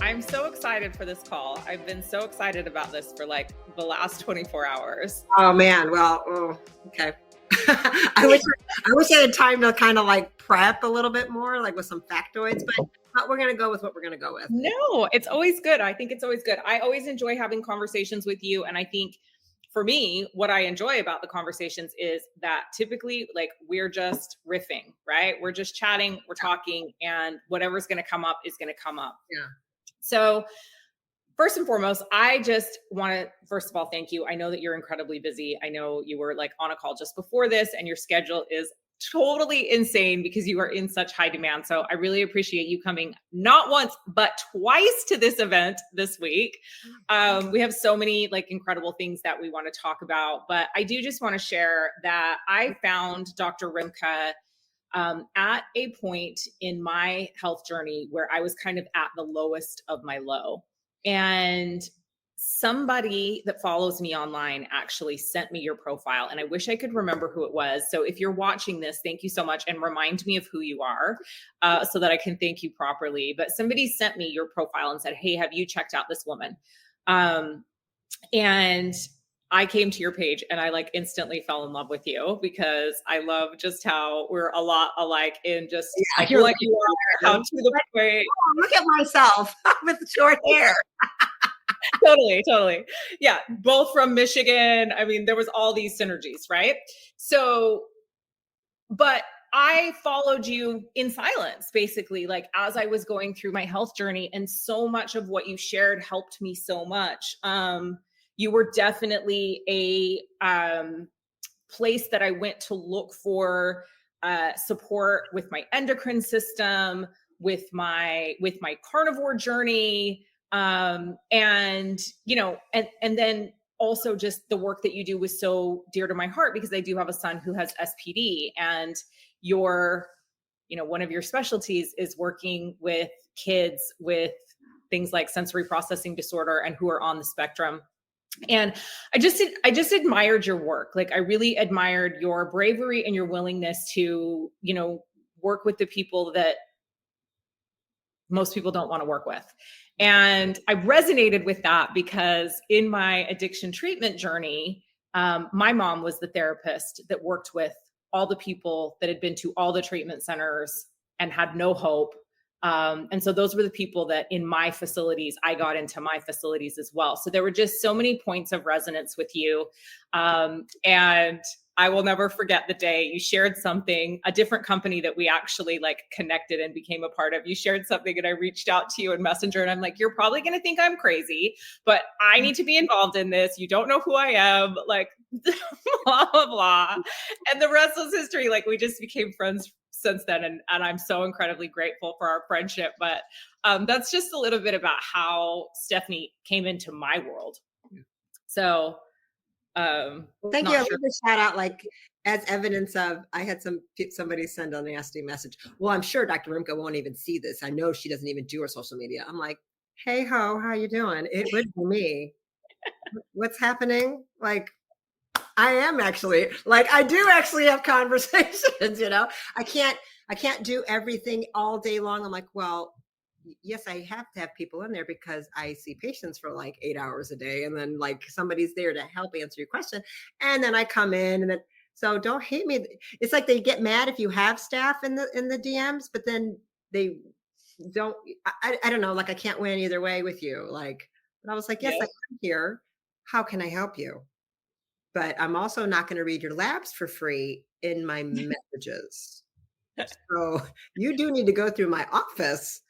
I'm so excited for this call. I've been so excited about this for like the last 24 hours. Oh man, well, okay. I wish I had time to kind of like prep a little bit more, like with some factoids, but we're gonna go with what we're gonna go with. No, it's always good. I think it's always good. I always enjoy having conversations with you. And I think for me, what I enjoy about the conversations is that typically like we're just riffing, right? We're just chatting, we're talking, and whatever's going to come up is going to come up. Yeah. So first and foremost, I just want to, first of all, thank you. I know that you're incredibly busy. I know you were like on a call just before this and your schedule is totally insane because you are in such high demand. So I really appreciate you coming not once, but twice to this event this week. We have so many like incredible things that we want to talk about, but I do just want to share that I found Dr. Rimka at a point in my health journey where I was kind of at the lowest of my low. And somebody that follows me online actually sent me your profile, and I wish I could remember who it was. So if you're watching this, thank you so much, and remind me of who you are so that I can thank you properly. But somebody sent me your profile and said, hey, have you checked out this woman? And I came to your page and I like instantly fell in love with you because I love just how we're a lot alike in just like what you are, how to the point. Oh, look at myself with the short hair. Totally. Yeah. Both from Michigan. I mean, there was all these synergies, right? So, but I followed you in silence, basically, like as I was going through my health journey, and so much of what you shared helped me so much. You were definitely a place that I went to look for support with my endocrine system, with my carnivore journey. And, you know, and then also just the work that you do was so dear to my heart because I do have a son who has SPD, and your, you know, one of your specialties is working with kids with things like sensory processing disorder and who are on the spectrum. And I just admired your work. Like I really admired your bravery and your willingness to, you know, work with the people that most people don't want to work with. And I resonated with that because in my addiction treatment journey, my mom was the therapist that worked with all the people that had been to all the treatment centers and had no hope. And so those were the people that in my facilities, I got into my facilities as well. So there were just so many points of resonance with you. And I will never forget the day you shared something, a different company that we actually like connected and became a part of. You shared something and I reached out to you in Messenger and I'm like, you're probably going to think I'm crazy, but I need to be involved in this. You don't know who I am, like blah, blah, blah. And the rest was history. Like we just became friends since then. And I'm so incredibly grateful for our friendship. But that's just a little bit about how Stephanie came into my world. So thank you. I love the shout out, like as evidence of, I had somebody send a nasty message. Well, I'm sure Dr. Rimka won't even see this. I know she doesn't even do her social media. I'm like, hey ho, how you doing? It would be me. What's happening? Like, I am actually, like, I do actually have conversations, you know, I can't do everything all day long. I'm like, well, yes, I have to have people in there because I see patients for like 8 hours a day. And then like somebody's there to help answer your question. And then I come in and then, so don't hate me. It's like they get mad if you have staff in the DMs, but then they don't, I don't know, like I can't win either way with you. Like, but I was like, yes, I'm here. How can I help you? But I'm also not going to read your labs for free in my messages. So you do need to go through my office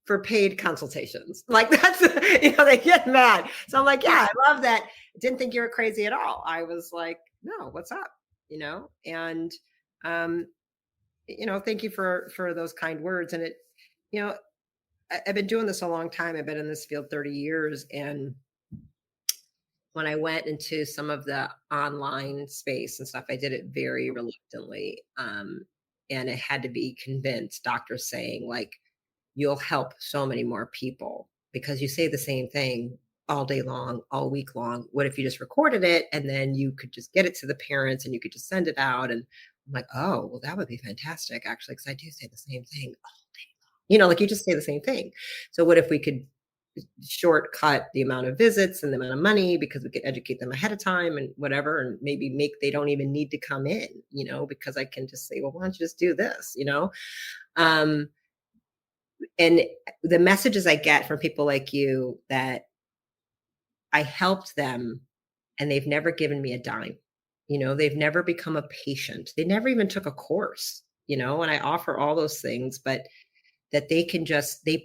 for paid consultations. Like that's, you know, they get mad. So I'm like, yeah, I love that. Didn't think you were crazy at all. I was like, no, what's up? You know, and, you know, thank you for those kind words. And it, you know, I've been doing this a long time. I've been in this field 30 years. And when I went into some of the online space and stuff, I did it very reluctantly. And it had to be convinced, doctors saying like, you'll help so many more people because you say the same thing all day long, all week long. What if you just recorded it and then you could just get it to the parents and you could just send it out? And I'm like, oh, well, that would be fantastic, actually, because I do say the same thing all day long. You know, like you just say the same thing. So what if we could shortcut the amount of visits and the amount of money because we can educate them ahead of time and whatever, and maybe they don't even need to come in, because I can just say, well, why don't you just do this, and the messages I get from people like you that I helped them and they've never given me a dime, they've never become a patient. They never even took a course, and I offer all those things, but that they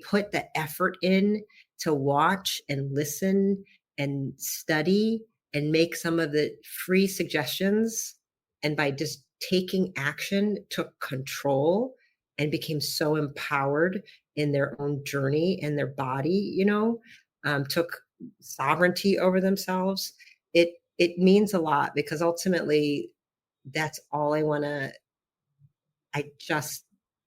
put the effort in to watch and listen and study and make some of the free suggestions. And by just taking action, took control and became so empowered in their own journey and their body, took sovereignty over themselves. It means a lot because ultimately that's all I just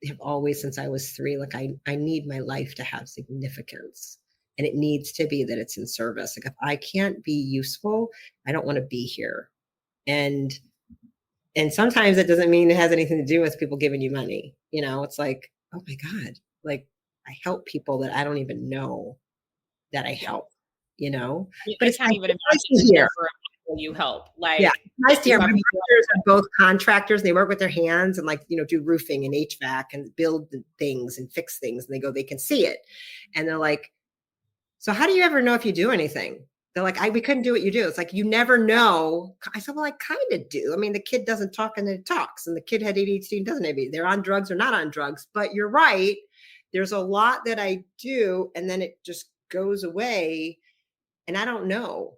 have always, since I was 3, like I need my life to have significance, and it needs to be that it's in service. Like if I can't be useful, I don't want to be here. And sometimes it doesn't mean it has anything to do with people giving you money. It's like, oh my God, like I help people that I don't even know that I help, but I can't even imagine the number of people you help. Like, yeah, nice to hear. My brothers are both contractors. They work with their hands and do roofing and HVAC and build things and fix things. And they can see it. And they're like, so how do you ever know if you do anything? They're like, we couldn't do what you do. It's like, you never know. I said, well, I kind of do. I mean, the kid doesn't talk and then it talks, and the kid had ADHD and doesn't have ADHD. They're on drugs or not on drugs, but you're right. There's a lot that I do and then it just goes away. And I don't know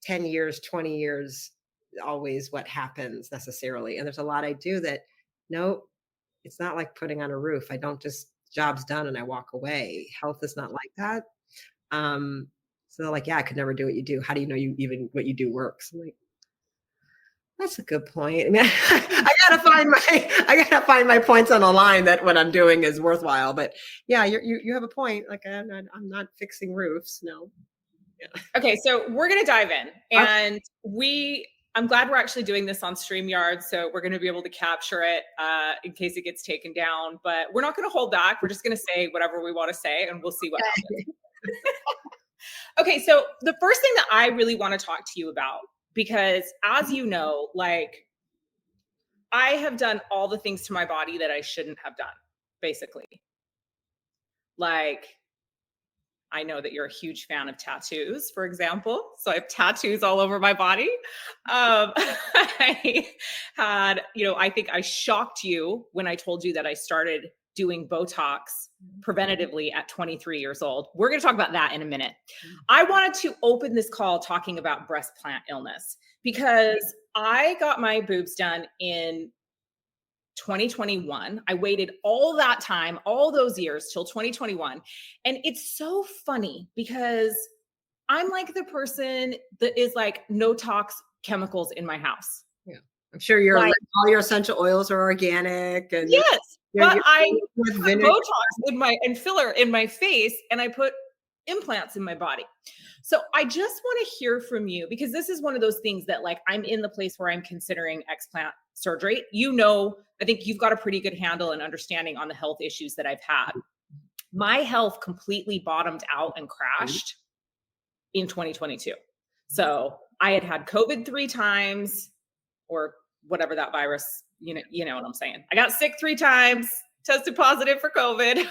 10 years, 20 years, always what happens necessarily. And there's a lot I do that, no, it's not like putting on a roof. I don't just job's done and I walk away. Health is not like that. So they're like, yeah, I could never do what you do. How do you know what you do works? I'm like, that's a good point. I mean, I gotta find my points on the line that what I'm doing is worthwhile. But yeah, you have a point. Like I'm not fixing roofs. No. Yeah. Okay, so we're gonna dive in, and I'm glad we're actually doing this on StreamYard, so we're going to be able to capture it in case it gets taken down. But we're not going to hold back. We're just going to say whatever we want to say, and we'll see what happens. Okay, so the first thing that I really want to talk to you about, because as you know, like I have done all the things to my body that I shouldn't have done, basically. Like, I know that you're a huge fan of tattoos, for example. So I have tattoos all over my body. I had, I think I shocked you when I told you that I started doing Botox preventatively at 23 years old. We're going to talk about that in a minute. I wanted to open this call talking about breast plant illness because I got my boobs done in 2021. I waited all that time, all those years till 2021. And it's so funny because I'm like the person that is like no tox chemicals in my house. Yeah. I'm sure all your essential oils are organic. And yes, but I put Botox and filler in my face, and I put implants in my body. So I just want to hear from you, because this is one of those things that like I'm in the place where I'm considering explant surgery. I think you've got a pretty good handle and understanding on the health issues that I've had. My health completely bottomed out and crashed in 2022. So I had COVID 3 times, or whatever that virus, you know what I'm saying. I got sick 3 times, tested positive for COVID.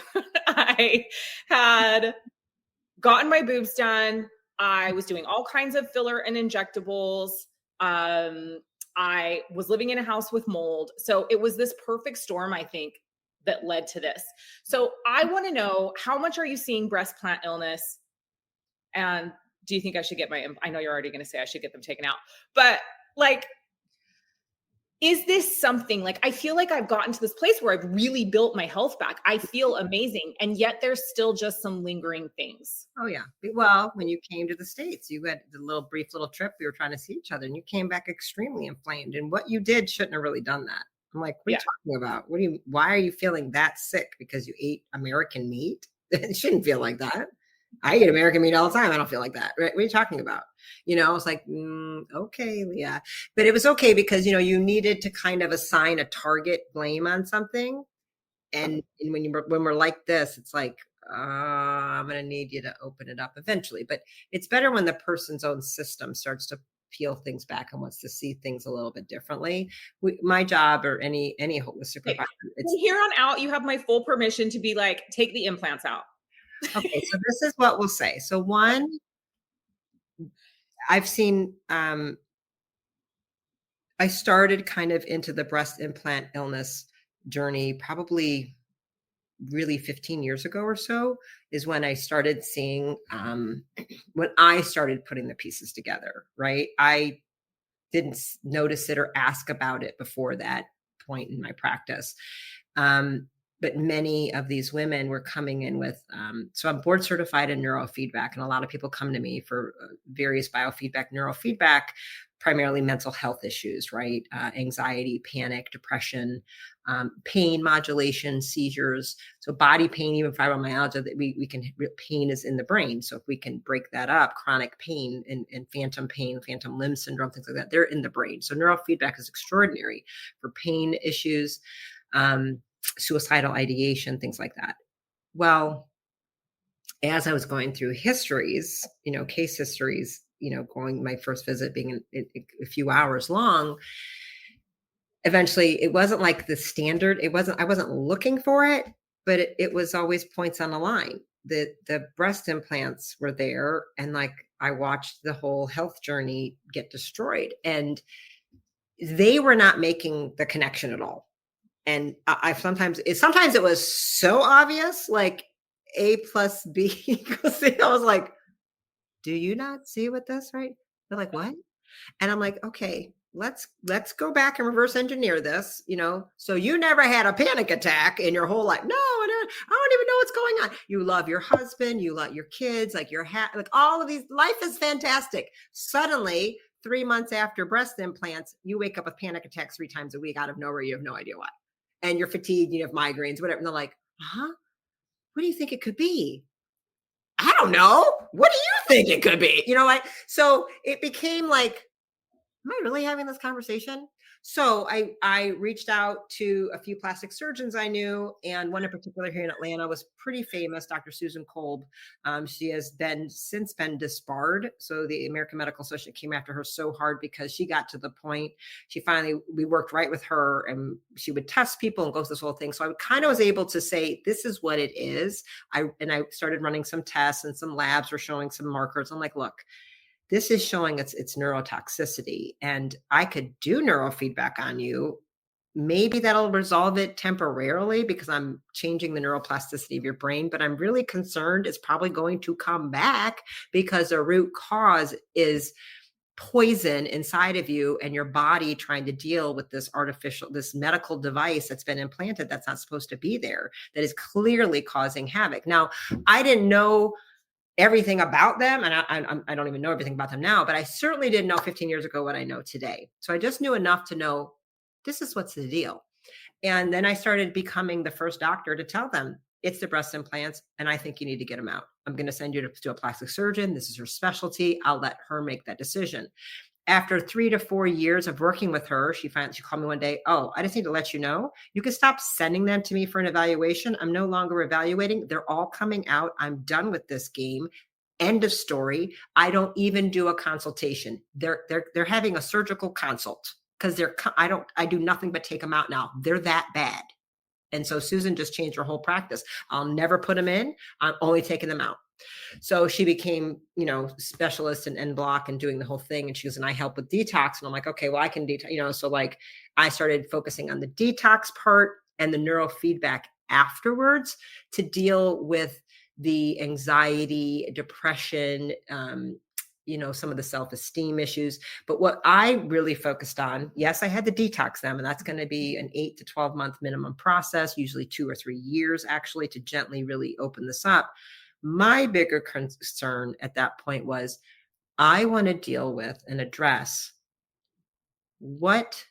I had gotten my boobs done. I was doing all kinds of filler and injectables. I was living in a house with mold. So it was this perfect storm, I think, that led to this. So I want to know, how much are you seeing breast plant illness? And do you think I should get I know you're already going to say I should get them taken out, but like, is this something like, I feel like I've gotten to this place where I've really built my health back. I feel amazing. And yet there's still just some lingering things. Oh yeah. Well, when you came to the States, you had the brief little trip. We were trying to see each other and you came back extremely inflamed, and what you did shouldn't have really done that. I'm like, what are you talking about? Why are you feeling that sick? Because you ate American meat? It shouldn't feel like that. I eat American meat all the time. I don't feel like that. Right? What are you talking about? I was like, okay, Leah. But it was okay because, you needed to kind of assign a target blame on something. And when we're like this, it's like, I'm going to need you to open it up eventually. But it's better when the person's own system starts to peel things back and wants to see things a little bit differently. My job, or any holistic provider, from here on out, you have my full permission to be like, take the implants out. Okay, so this is what we'll say. So one, I've seen, I started kind of into the breast implant illness journey probably really 15 years ago or so, is when I started seeing, when I started putting the pieces together, right? I didn't notice it or ask about it before that point in my practice. But many of these women were coming in with, so I'm board certified in neurofeedback, and a lot of people come to me for various biofeedback, neurofeedback, primarily mental health issues, right? Anxiety, panic, depression, pain modulation, seizures. So body pain, even fibromyalgia, that we can, pain is in the brain. So if we can break that up, chronic pain and phantom pain, phantom limb syndrome, things like that, they're in the brain. So neurofeedback is extraordinary for pain issues, suicidal ideation, things like that. Well, as I was going through histories, case histories, going, my first visit being a few hours long, eventually it wasn't like the standard. I wasn't looking for it, but it was always points on the line. The breast implants were there, and like I watched the whole health journey get destroyed, and they were not making the connection at all. And I sometimes it was so obvious, like A plus B equals C. I was like, do you not see what this, right? They're like, what? And I'm like, okay, let's go back and reverse engineer this, so you never had a panic attack in your whole life. No, I don't even know what's going on. You love your husband, you love your kids, like like all of these, life is fantastic. Suddenly 3 months after breast implants, you wake up with panic attacks 3 times a week out of nowhere. You have no idea why. And you're fatigued, you have migraines, whatever. And they're like, what do you think it could be? I don't know. What do you think it could be? Like, so it became like, am I really having this conversation? So I reached out to a few plastic surgeons I knew, and one in particular here in Atlanta was pretty famous, Dr. Susan Kolb. She has since been disbarred. So the American Medical Association came after her so hard because she got to the point, we worked right with her, and she would test people and go through this whole thing. So I kind of was able to say, this is what it is. I started running some tests, and some labs were showing some markers. I'm like, look, this is showing its neurotoxicity, and I could do neurofeedback on you. Maybe that'll resolve it temporarily because I'm changing the neuroplasticity of your brain, but I'm really concerned it's probably going to come back because the root cause is poison inside of you and your body trying to deal with this medical device that's been implanted that's not supposed to be there, that is clearly causing havoc. Now, I didn't know everything about them, and I don't even know everything about them now, but I certainly didn't know 15 years ago what I know today. So I just knew enough to know this is what's the deal. And then I started becoming the first doctor to tell them, it's the breast implants, and I think you need to get them out. I'm going to send you to a plastic surgeon. This is her specialty. I'll let her make that decision. After 3 to 4 years of working with her, she called me one day. Oh, I just need to let you know, you can stop sending them to me for an evaluation. I'm no longer evaluating. They're all coming out. I'm done with this game. End of story. I don't even do a consultation. They're having a surgical consult because I do nothing but take them out now. They're that bad. And so Susan just changed her whole practice. I'll never put them in. I'm only taking them out. So she became, specialist in en bloc and doing the whole thing. And she goes, and I help with detox. And I'm like, okay, well, I can detox, so like I started focusing on the detox part and the neurofeedback afterwards to deal with the anxiety, depression, some of the self-esteem issues. But what I really focused on, yes, I had to detox them, and that's going to be an 8 to 12 month minimum process, usually 2 or 3 years actually, to gently really open this up. My bigger concern at that point was I want to deal with and address what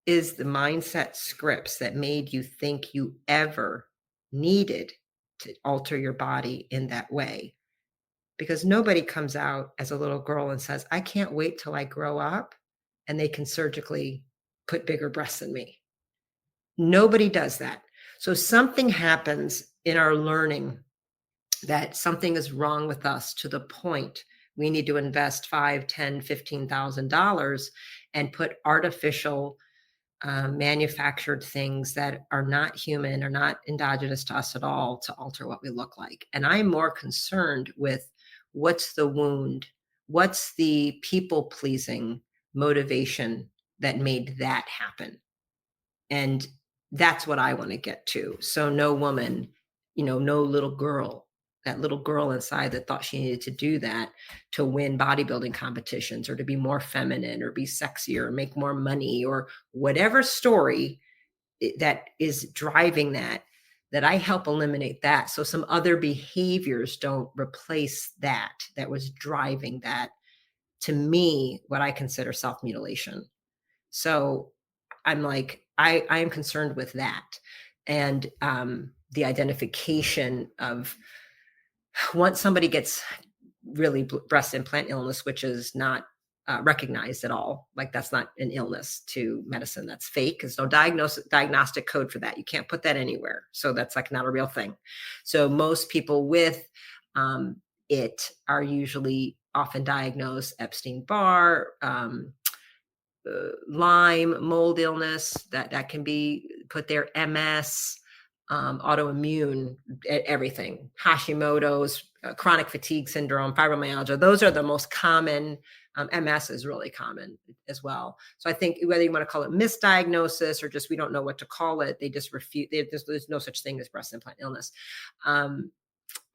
is the mindset scripts that made you think you ever needed to alter your body in that way. Because nobody comes out as a little girl and says, I can't wait till I grow up and they can surgically put bigger breasts in me. Nobody does that. So something happens in our learning that something is wrong with us to the point we need to invest $5, $10, $15,000 and put artificial manufactured things that are not human, are not endogenous to us at all, to alter what we look like. And I'm more concerned with what's the wound, what's the people pleasing motivation that made that happen. And that's what I want to get to. So no woman, no little girl, that little girl inside that thought she needed to do that to win bodybuilding competitions or to be more feminine or be sexier or make more money or whatever story that is driving that I help eliminate that. So some other behaviors don't replace that was driving that, to me, what I consider self-mutilation. So I'm like, I am concerned with that. And the identification of, once somebody gets really breast implant illness, which is not recognized at all, like that's not an illness to medicine, that's fake. There's no diagnostic code for that. You can't put that anywhere. So that's like not a real thing. So most people with it are usually often diagnosed Epstein-Barr, Lyme, mold illness, that can be put there, MS, autoimmune, everything, Hashimoto's, chronic fatigue syndrome, fibromyalgia. Those are the most common. MS is really common as well. So I think whether you want to call it misdiagnosis or just we don't know what to call it, they just refute. There's no such thing as breast implant illness.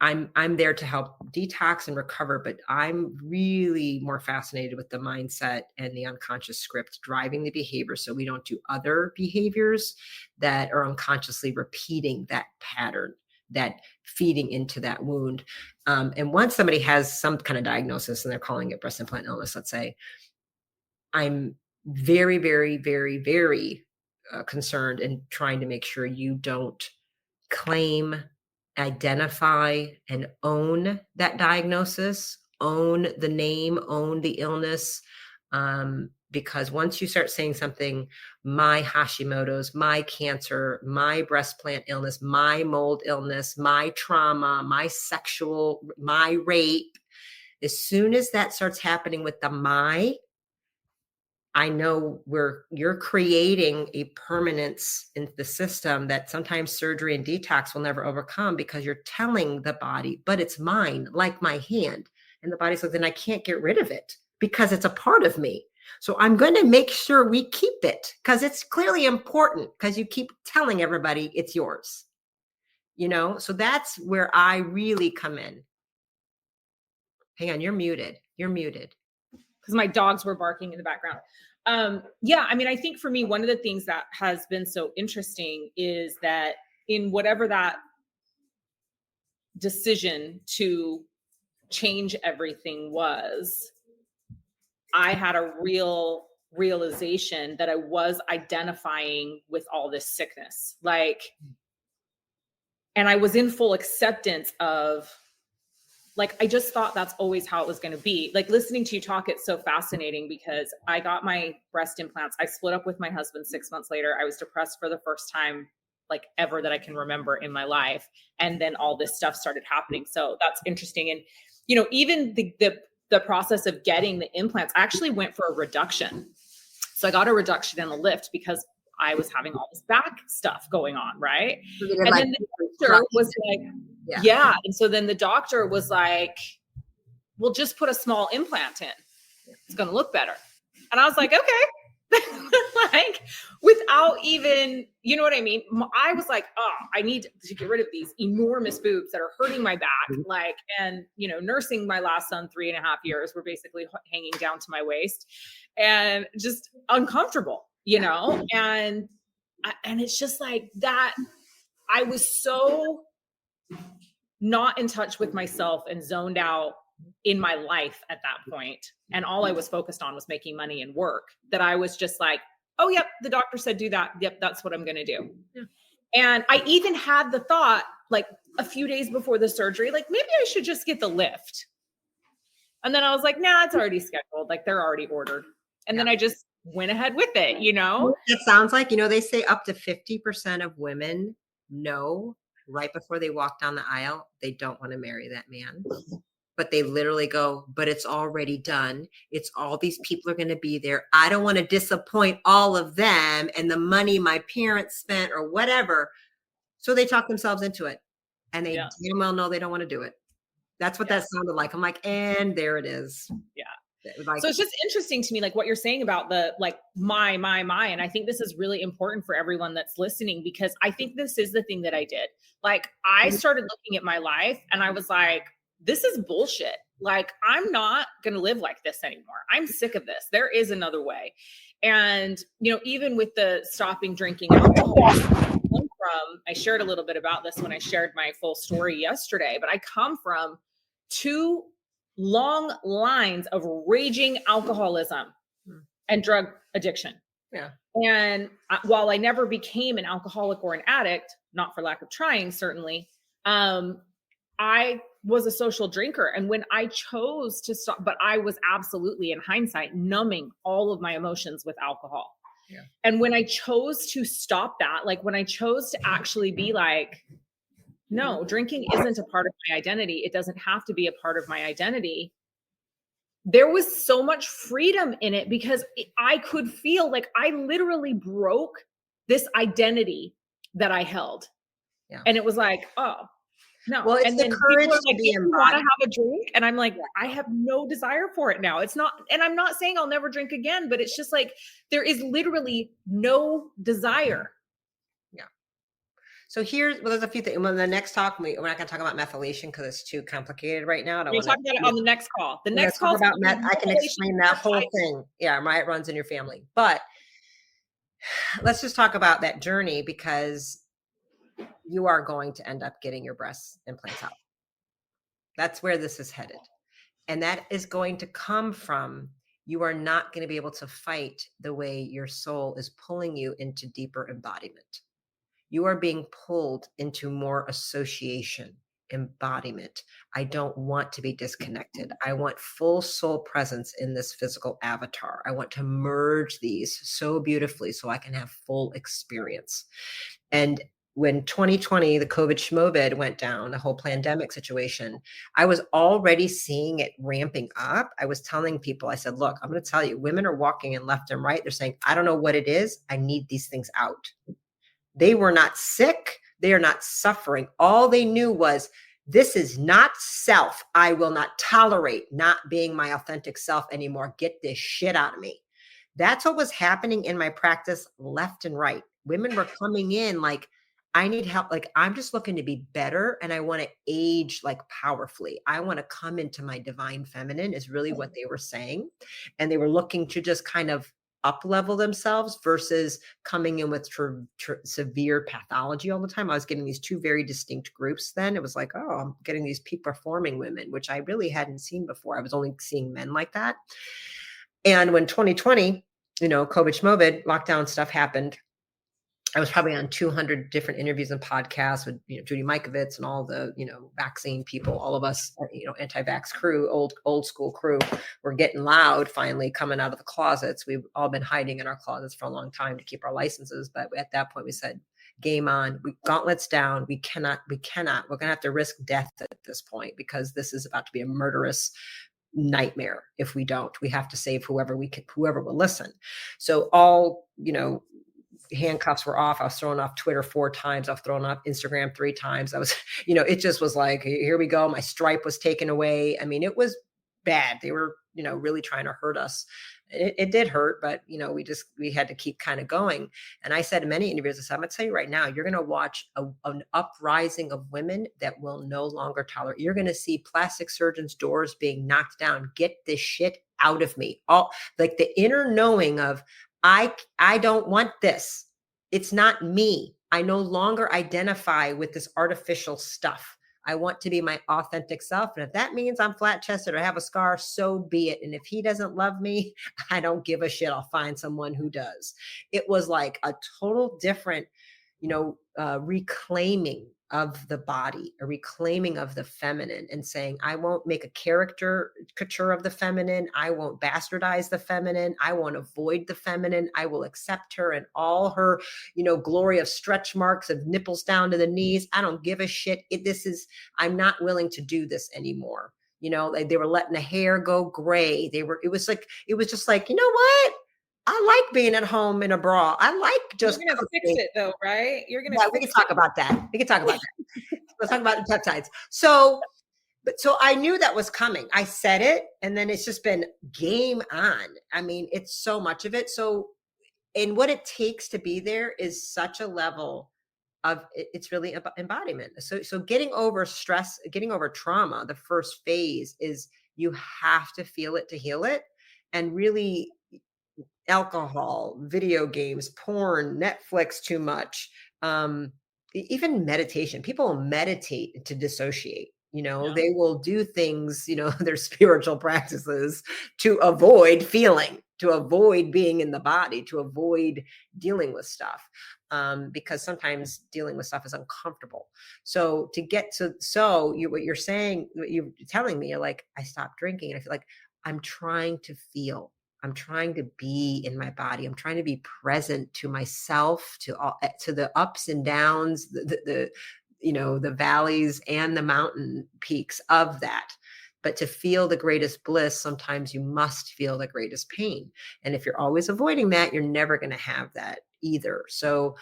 I'm there to help detox and recover, but I'm really more fascinated with the mindset and the unconscious script driving the behavior, so we don't do other behaviors that are unconsciously repeating that pattern, that feeding into that wound. And once somebody has some kind of diagnosis and they're calling it breast implant illness, let's say, I'm very, very, very, very concerned and trying to make sure you don't claim, identify, and own that diagnosis, own the name, own the illness. Because once you start saying something, my Hashimoto's, my cancer, my breast plant illness, my mold illness, my trauma, my sexual, my rape, as soon as that starts happening with the my, I know you're creating a permanence in the system that sometimes surgery and detox will never overcome, because you're telling the body, but it's mine, like my hand. And the body's like, then I can't get rid of it because it's a part of me. So I'm going to make sure we keep it because it's clearly important, because you keep telling everybody it's yours. So that's where I really come in. Hang on, you're muted. You're muted. Because my dogs were barking in the background. Yeah, I mean, I think for me, one of the things that has been so interesting is that in whatever that decision to change everything was, I had a real realization that I was identifying with all this sickness. And I was in full acceptance of, I just thought that's always how it was going to be. Listening to you talk, it's so fascinating because I got my breast implants. I split up with my husband 6 months later. I was depressed for the first time, ever that I can remember in my life. And then all this stuff started happening. So that's interesting. And, even the process of getting the implants, I actually went for a reduction. So I got a reduction in the lift because I was having all this back stuff going on. Right. And then the doctor was like, yeah. And so then the doctor was like, we'll just put a small implant in. It's going to look better. And I was like, okay. Without even, you know what I mean? I was like, oh, I need to get rid of these enormous boobs that are hurting my back. And, nursing my last son 3.5 years were basically hanging down to my waist and just uncomfortable, and it's just like that. I was so not in touch with myself and zoned out in my life at that point. And all I was focused on was making money and work, that I was just like, oh, yep, the doctor said do that. Yep, that's what I'm going to do. Yeah. And I even had the thought, a few days before the surgery, maybe I should just get the lift. And then I was like, nah, it's already scheduled. They're already ordered. And then I just went ahead with it, It sounds like, they say up to 50% of women know right before they walk down the aisle, they don't want to marry that man. But they literally go, but it's already done. It's all these people are going to be there. I don't want to disappoint all of them and the money my parents spent or whatever. So they talk themselves into it. And they damn well know they don't want to do it. That's what that sounded like. I'm like, and there it is. Yeah. Like, so it's just interesting to me, like what you're saying about the, like, my. And I think this is really important for everyone that's listening, because I think this is the thing that I did. Like, I started looking at my life and I was like, this is bullshit. Like, I'm not going to live like this anymore. I'm sick of this. There is another way. And, you know, even with the stopping drinking alcohol, I shared a little bit about this when I shared my full story yesterday, but I come from 2 long lines of raging alcoholism and drug addiction. Yeah. And while I never became an alcoholic or an addict, not for lack of trying, certainly, I was a social drinker. And when I chose to stop, but I was absolutely, in hindsight, numbing all of my emotions with alcohol. Yeah. And when I chose to stop that, like when I chose to actually be like, no, drinking isn't a part of my identity. It doesn't have to be a part of my identity. There was so much freedom in it, because I could feel like I literally broke this identity that I held. Yeah. And it was like, oh, no. Well, it's and the then courage people are to like, be you want to embodied. have a drink? And I'm like, I have no desire for it now. It's not, and I'm not saying I'll never drink again, but it's just like, there is literally no desire. Yeah. So there's a few things. Well, the next talk, we're not going to talk about methylation because it's too complicated right now. We'll talk about it on the next call. The next call about I can explain that whole thing. Yeah, right. It runs in your family. But let's just talk about that journey, because you are going to end up getting your breast implants out. That's where this is headed. And that is going to come from, you are not going to be able to fight the way your soul is pulling you into deeper embodiment. You are being pulled into more association, embodiment. I don't want to be disconnected. I want full soul presence in this physical avatar. I want to merge these so beautifully so I can have full experience. And when 2020, the COVID schmovid went down, the whole pandemic situation, I was already seeing it ramping up. I was telling people, I said, look, I'm going to tell you, women are walking in left and right. They're saying, I don't know what it is. I need these things out. They were not sick. They are not suffering. All they knew was, this is not self. I will not tolerate not being my authentic self anymore. Get this shit out of me. That's what was happening in my practice left and right. Women were coming in like, I need help. Like, I'm just looking to be better. And I want to age like powerfully. I want to come into my divine feminine is really what they were saying. And they were looking to just kind of up level themselves versus coming in with severe pathology all the time. I was getting these 2 very distinct groups then. It was like, oh, I'm getting these peak performing women, which I really hadn't seen before. I was only seeing men like that. And when 2020, COVID schmovid lockdown stuff happened, I was probably on 200 different interviews and podcasts with, Judy Mikovits and all the, vaccine people, all of us, anti-vax crew, old school crew, were getting loud, finally coming out of the closets. We've all been hiding in our closets for a long time to keep our licenses. But at that point we said, game on, gauntlets down. We cannot, we're going to have to risk death at this point, because this is about to be a murderous nightmare. If we don't, we have to save whoever will listen. So all, handcuffs were off. I was thrown off Twitter 4 times. I was thrown off Instagram 3 times. I was, it just was like, here we go. My stripe was taken away. I mean, it was bad. They were, really trying to hurt us. It did hurt, but we had to keep kind of going. And I said in many interviews, I said, I'm going to tell you right now, you're going to watch an uprising of women that will no longer tolerate. You're going to see plastic surgeons' doors being knocked down. Get this shit out of me. All like the inner knowing of, I don't want this. It's not me. I no longer identify with this artificial stuff. I want to be my authentic self. And if that means I'm flat chested or have a scar, so be it. And if he doesn't love me, I don't give a shit. I'll find someone who does. It was like a total different, reclaiming of the body, a reclaiming of the feminine, and saying, I won't make a caricature of the feminine. I won't bastardize the feminine. I won't avoid the feminine. I will accept her and all her, glory of stretch marks, of nipples down to the knees. I don't give a shit. I'm not willing to do this anymore. Like they were letting the hair go gray. It was just like, you know what? I like being at home in a bra. I like just You're gonna fix it though, right? You're gonna we can talk about that. We can talk about that. Let's talk about the peptides. So I knew that was coming. I said it, and then it's just been game on. I mean, it's so much of it. So, and what it takes to be there is such a level of it's really embodiment. So getting over stress, getting over trauma, the first phase is you have to feel it to heal it, and really alcohol, video games, porn, Netflix too much, even meditation. People meditate to dissociate. Yeah. They will do things, their spiritual practices to avoid feeling, to avoid being in the body, to avoid dealing with stuff. Because sometimes dealing with stuff is uncomfortable. So what you're saying, what you're telling me, you're like, I stopped drinking and I feel like I'm trying to feel. I'm trying to be in my body. I'm trying to be present to myself, to the ups and downs, the valleys and the mountain peaks of that. But to feel the greatest bliss, sometimes you must feel the greatest pain. And if you're always avoiding that, you're never going to have that either. So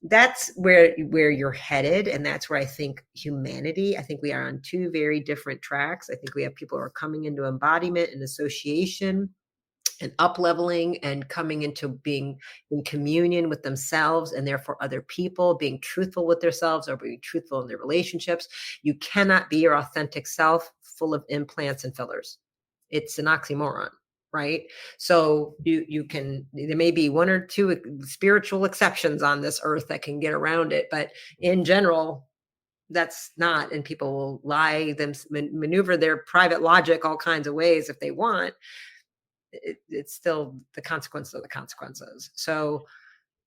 that's where you're headed. And that's where I think I think we are on two very different tracks. I think we have people who are coming into embodiment and association and up-leveling and coming into being in communion with themselves and therefore other people, being truthful with themselves or being truthful in their relationships. You cannot be your authentic self full of implants and fillers. It's an oxymoron. Right. So there may be one or two spiritual exceptions on this earth that can get around it. But in general, that's not, and people will maneuver their private logic all kinds of ways if they want. It's still the consequences of the consequences. So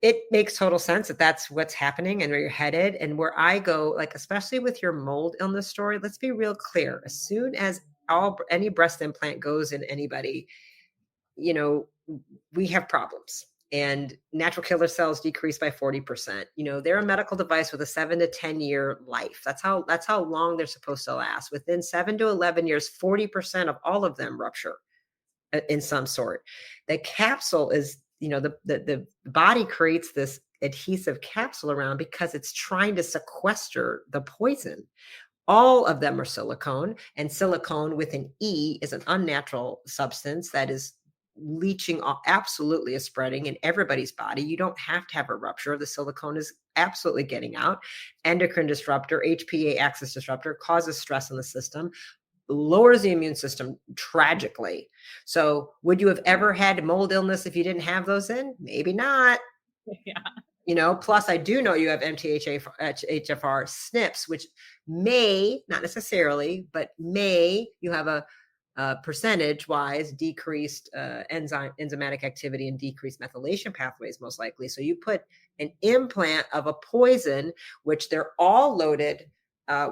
it makes total sense that that's what's happening and where you're headed. And where I go, like, especially with your mold illness story, let's be real clear. As soon as any breast implant goes in anybody, we have problems, and natural killer cells decrease by 40%. They're a medical device with a 7 to 10 year life. That's how long they're supposed to last. Within 7 to 11 years, 40% of all of them rupture in some sort. The capsule is, the body creates this adhesive capsule around because it's trying to sequester the poison. All of them are silicone, and silicone with an E is an unnatural substance that is leaching off, absolutely is spreading in everybody's body. You don't have to have a rupture. The silicone is absolutely getting out. Endocrine disruptor, HPA axis disruptor, causes stress in the system, lowers the immune system tragically. So would you have ever had mold illness if you didn't have those in? Maybe not. Yeah. Plus I do know you have MTHFR SNPs, which may, not necessarily, but you have a percentage-wise decreased enzymatic activity and decreased methylation pathways, most likely. So you put an implant of a poison, which they're all loaded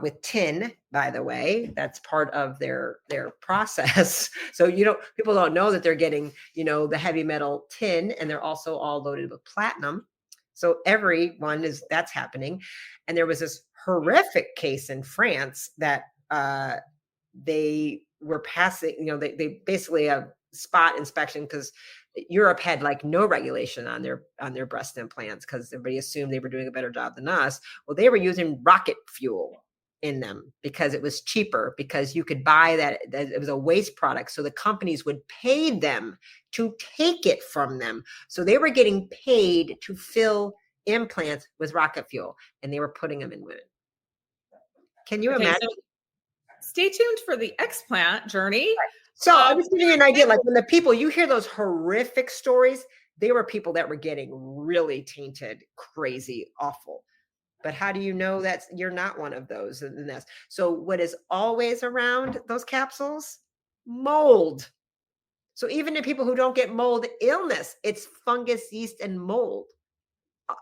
with tin, by the way. That's part of their process. So people don't know that they're getting, the heavy metal tin, and they're also all loaded with platinum. So that's happening. And there was this horrific case in France that they were passing, they basically a spot inspection, because Europe had like no regulation on their breast implants because everybody assumed they were doing a better job than us. Well, they were using rocket fuel in them because it was cheaper, because you could buy that it was a waste product. So the companies would pay them to take it from them. So they were getting paid to fill implants with rocket fuel, and they were putting them in women. Can you imagine? So stay tuned for the explant journey. Right. So I'm just giving you an idea, like when the people, you hear those horrific stories, they were people that were getting really tainted, crazy, awful. But how do you know that you're not one of those in this? So what is always around those capsules? Mold. So even in people who don't get mold illness, it's fungus, yeast, and mold.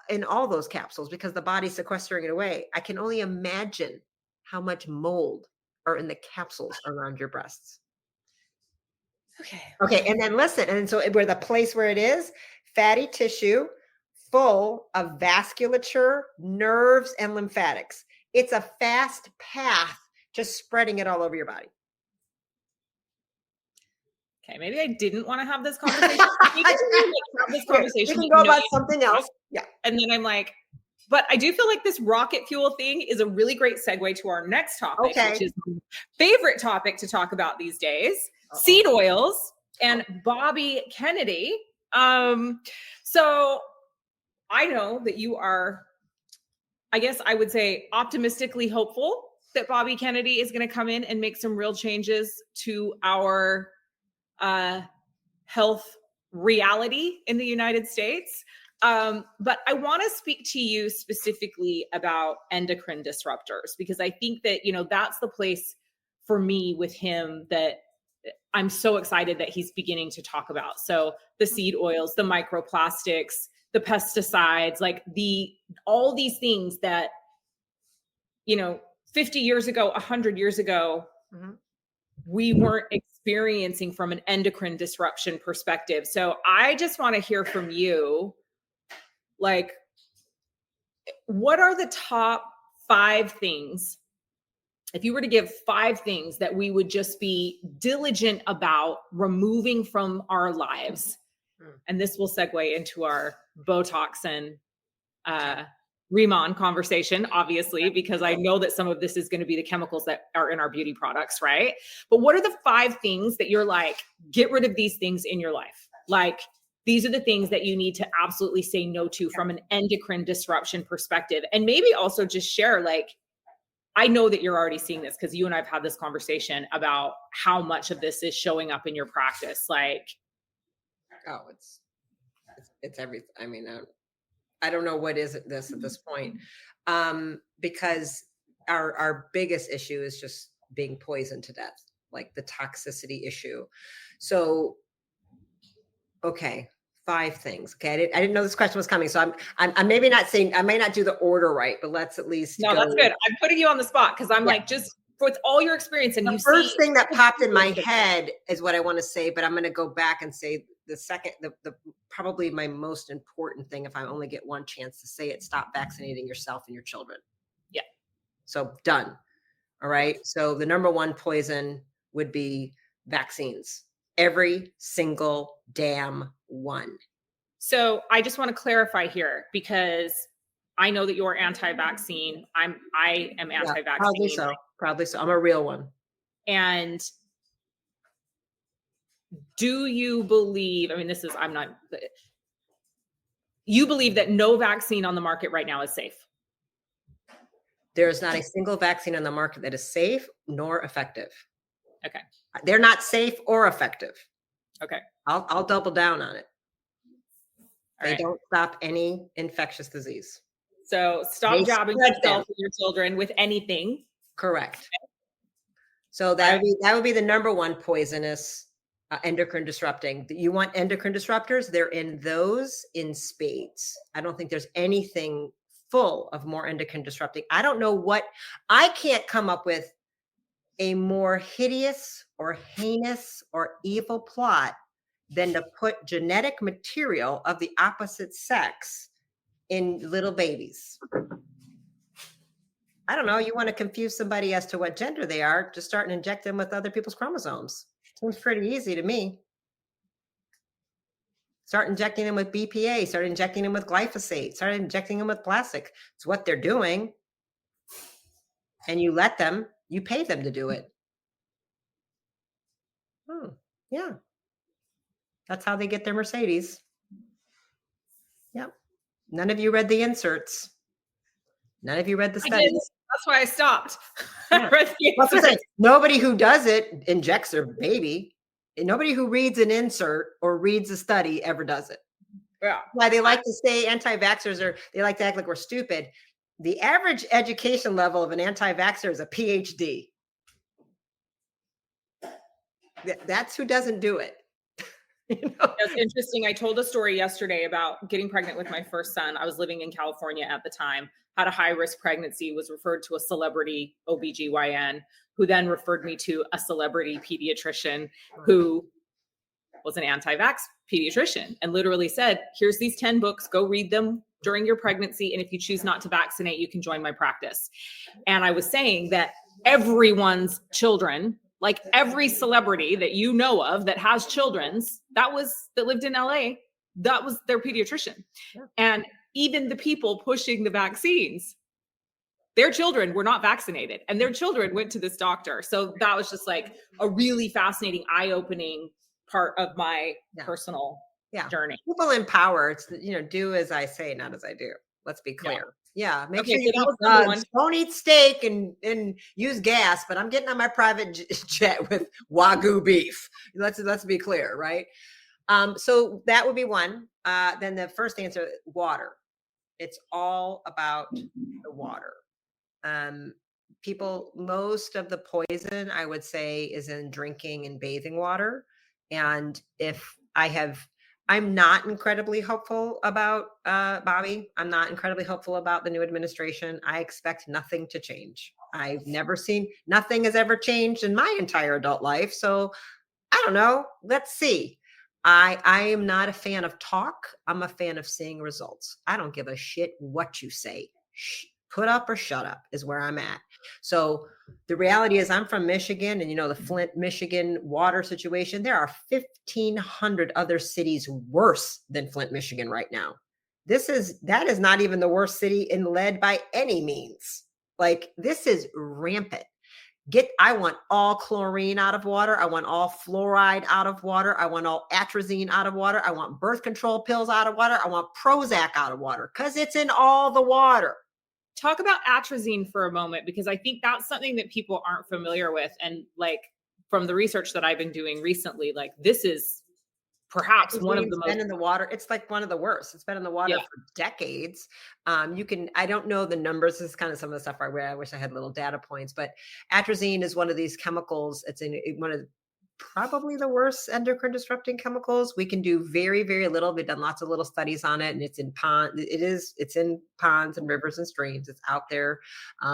in all those capsules because the body's sequestering it away. I can only imagine how much mold are in the capsules around your breasts. Okay. Okay. And then listen, and so where the place where it is, fatty tissue full of vasculature, nerves, and lymphatics. It's a fast path to spreading it all over your body. Okay, maybe I didn't want to have this conversation. We can go about something else. Yeah. And then I'm like, but I do feel like this rocket fuel thing is a really great segue to our next topic, which is my favorite topic to talk about these days, seed oils and Bobby Kennedy. So I know that you are, I guess I would say, optimistically hopeful that Bobby Kennedy is going to come in and make some real changes to our health reality in the United States. But I want to speak to you specifically about endocrine disruptors, because I think that, that's the place for me with him that I'm so excited that he's beginning to talk about. So the seed oils, the microplastics, the pesticides, like all these things that, 50 years ago, 100 years ago, we weren't experiencing from an endocrine disruption perspective. So I just want to hear from you, like, what are the top 5 things, if you were to give 5 things that we would just be diligent about removing from our lives? And this will segue into our Botox and Rimon conversation, obviously, because I know that some of this is going to be the chemicals that are in our beauty products, right? But what are the 5 things that you're like, get rid of these things in your life? Like, these are the things that you need to absolutely say no to from an endocrine disruption perspective. And maybe also just share, like, I know that you're already seeing this because you and I've had this conversation about how much of this is showing up in your practice. Like, oh, it's everything. I mean, I don't know what is this at this point, because our biggest issue is just being poisoned to death, like the toxicity issue. So, okay, 5 things. Okay, I didn't know this question was coming, so I'm maybe not saying, I may not do the order right, but let's at least. No, that's good. I'm putting you on the spot because I'm like, just with all your experience, and the first thing that popped in my head is what I want to say, but I'm going to go back and say the second, the probably my most important thing, if I only get one chance to say it: stop vaccinating yourself and your children. Yeah. So done. All right. So the number 1 poison would be vaccines. Every single damn one. So I just want to clarify here, because I know that you're anti-vaccine. I am anti-vaccine. Yeah, probably so. I'm a real one. And do you believe, you believe that no vaccine on the market right now is safe? There is not a single vaccine on the market that is safe nor effective. Okay. They're not safe or effective. Okay. I'll double down on it. All They don't stop any infectious disease. So stop jabbing yourself and your children with anything. Correct. So that would be the number 1 poisonous endocrine disrupting. You want endocrine disruptors? They're in those in spades. I don't think there's anything full of more endocrine disrupting. I don't know I can't come up with a more hideous or heinous or evil plot than to put genetic material of the opposite sex in little babies. I don't know. You want to confuse somebody as to what gender they are, just start and inject them with other people's chromosomes. Seems pretty easy to me. Start injecting them with BPA, start injecting them with glyphosate, start injecting them with plastic. It's what they're doing. And you let them, you pay them to do it. Yeah. That's how they get their Mercedes. Yep. None of you read the inserts. None of you read the studies. That's why I stopped. Yeah. Nobody who does it injects their baby. And nobody who reads an insert or reads a study ever does it. Yeah. Why they like to say anti-vaxxers, or they like to act like we're stupid. The average education level of an anti-vaxxer is a PhD. That's who doesn't do it. That's interesting. I told a story yesterday about getting pregnant with my first son. I was living in California at the time, had a high risk pregnancy, was referred to a celebrity OBGYN, who then referred me to a celebrity pediatrician who was an anti-vax pediatrician and literally said, here's these 10 books, go read them during your pregnancy. And if you choose not to vaccinate, you can join my practice. And I was saying that everyone's children, like every celebrity that you know of that has children's, that lived in LA, that was their pediatrician. Yeah. And even the people pushing the vaccines, their children were not vaccinated and their children went to this doctor. So that was just like a really fascinating, eye-opening part of my personal journey. People in power, it's, do as I say, not as I do. Let's be clear. Yeah. Make sure you don't eat steak and use gas, but I'm getting on my private jet with Wagyu beef. Let's be clear, right? So that would be one. Then the first answer, water. It's all about the water. Most of the poison, I would say, is in drinking and bathing water. And I'm not incredibly hopeful about Bobby. I'm not incredibly hopeful about the new administration. I expect nothing to change. I've never seen, nothing has ever changed in my entire adult life. So I don't know. Let's see. I am not a fan of talk. I'm a fan of seeing results. I don't give a shit what you say. Put up or shut up is where I'm at. So the reality is I'm from Michigan, and the Flint, Michigan water situation. There are 1,500 other cities worse than Flint, Michigan right now. That is not even the worst city in lead by any means. Like, this is rampant. I want all chlorine out of water. I want all fluoride out of water. I want all atrazine out of water. I want birth control pills out of water. I want Prozac out of water because it's in all the water. Talk about atrazine for a moment, because I think that's something that people aren't familiar with. And like, from the research that I've been doing recently, like, this is perhaps one of the most in the water. It's like one of the worst. It's been in the water for decades. I don't know the numbers. This is kind of some of the stuff I read. I wish I had little data points, but atrazine is one of these chemicals. It's in one of probably the worst endocrine disrupting chemicals. We can do very, very little. We've done lots of little studies on it, and it's in ponds and rivers and streams. It's out there.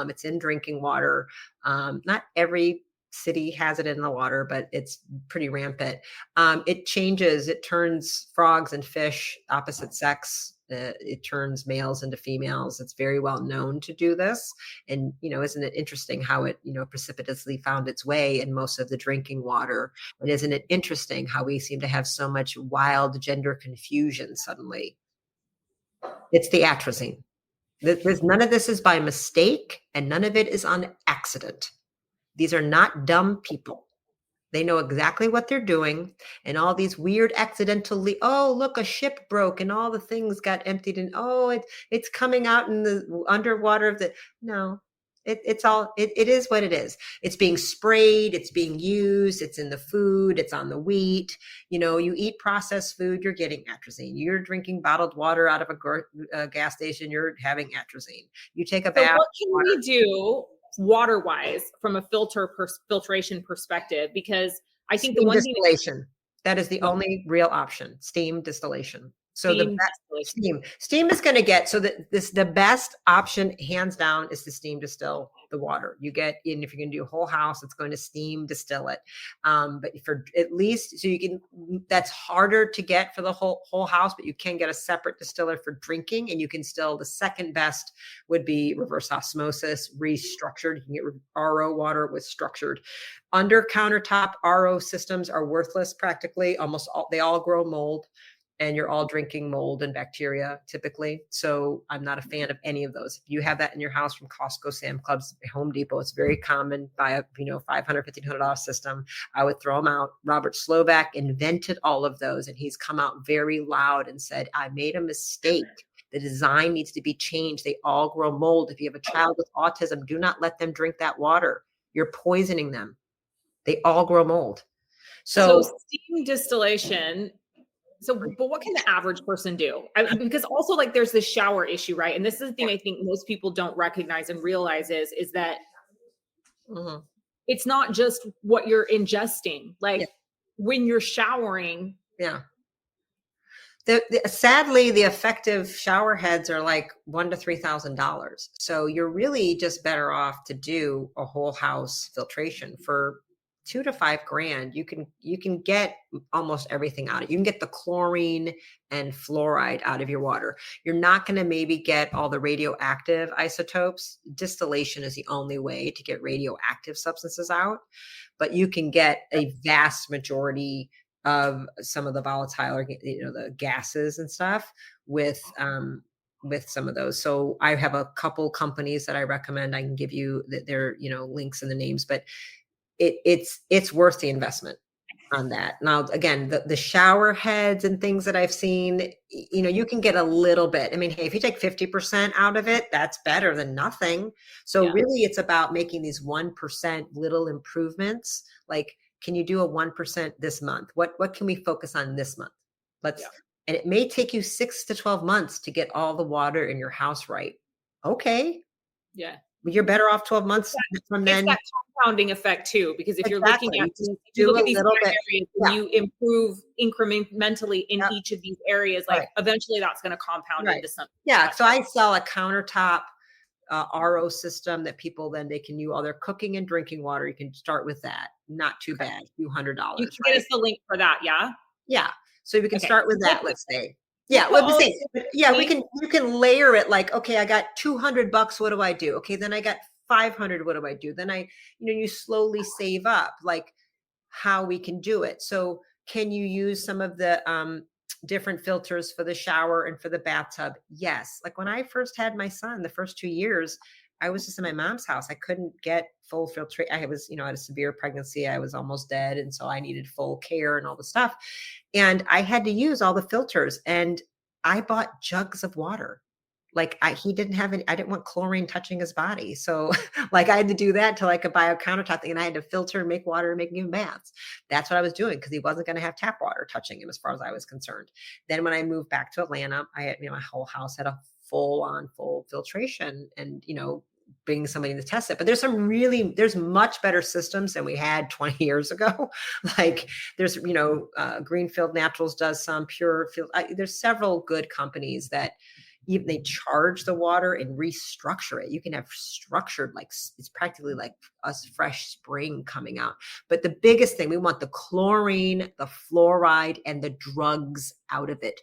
It's in drinking water. Not every city has it in the water, but it's pretty rampant. It turns frogs and fish opposite sex. It turns males into females. It's very well known to do this. And, isn't it interesting how it, precipitously found its way in most of the drinking water? And isn't it interesting how we seem to have so much wild gender confusion suddenly? It's the atrazine. None of this is by mistake, and none of it is on accident. These are not dumb people. They know exactly what they're doing, and all these weird accidentally, oh, look, a ship broke and all the things got emptied, and it's coming out in the underwater of the, no, it is what it is. It's being sprayed, it's being used, it's in the food, it's on the wheat. You eat processed food, you're getting atrazine. You're drinking bottled water out of a gas station, you're having atrazine. You take a bath. What can we do water wise from a filtration perspective? Because I think steam distillation, that is the only real option. Steam distillation. So steam is going to get, so that the best option hands down is to steam distill the water. And if you're going to do a whole house, it's going to steam distill it. But for at least, so you can, that's harder to get for the whole house, but you can get a separate distiller for drinking, and you can still, the second best would be reverse osmosis, restructured. You can get RO water with structured. Under countertop RO systems are worthless practically. They all grow mold. And you're all drinking mold and bacteria typically. So I'm not a fan of any of those. If you have that in your house from Costco, Sam Clubs, Home Depot, it's very common. Buy a $500, $1,500 system. I would throw them out. Robert Slovak invented all of those, and he's come out very loud and said, I made a mistake. The design needs to be changed. They all grow mold. If you have a child with autism, do not let them drink that water. You're poisoning them. They all grow mold. So steam distillation. So, but what can the average person do? Because also, like, there's this shower issue, right? And this is the thing I think most people don't recognize and realize is that it's not just what you're ingesting. Like, when you're showering, Yeah. Sadly, the effective shower heads are like $1,000 to $3,000. So you're really just better off to do a whole house filtration for $2,000 to $5,000. You can get almost everything out of it. You can get the chlorine and fluoride out of your water. You're not going to maybe get all the radioactive isotopes. Distillation is the only way to get radioactive substances out, but you can get a vast majority of some of the volatile, or the gases and stuff with some of those. So I have a couple companies that I recommend. I can give you their links and the names, but it's worth the investment on that. Now, again, the shower heads and things that I've seen, you can get a little bit. I mean, hey, if you take 50% out of it, that's better than nothing. So really it's about making these 1% little improvements. Like, can you do a 1% this month? What can we focus on this month? And it may take you 6 to 12 months to get all the water in your house right. Okay. Yeah. You're better off 12 months from then. It's that compounding effect too, because if you're looking at these areas and you improve incrementally in each of these areas, like eventually that's going to compound into something. Yeah. So I sell a countertop RO system that people then they can use all their cooking and drinking water. You can start with that. Not too bad. A few $100s. You can get us the link for that. Yeah. Yeah. So we can start with that. Let's say. Yeah. You can layer it like, okay, I got $200. What do I do? Okay. Then I got 500. What do I do? Then you slowly save up like how we can do it. So can you use some of the, different filters for the shower and for the bathtub? Yes. Like when I first had my son, the first 2 years, I was just in my mom's house. I couldn't get full filtration. I was, I had a severe pregnancy. I was almost dead. And so I needed full care and all the stuff. And I had to use all the filters, and I bought jugs of water. Like he didn't have any, I didn't want chlorine touching his body. So like I had to do that till I could buy a countertop thing, and I had to filter and make water and make him baths. That's what I was doing, because he wasn't going to have tap water touching him as far as I was concerned. Then when I moved back to Atlanta, I had, my whole house had a full filtration, and, bringing somebody to test it. But there's much better systems than we had 20 years ago. Like there's, Greenfield Naturals does some, Pure Field. There's several good companies that even they charge the water and restructure it. You can have structured, like it's practically like a fresh spring coming out. But the biggest thing, we want the chlorine, the fluoride, and the drugs out of it.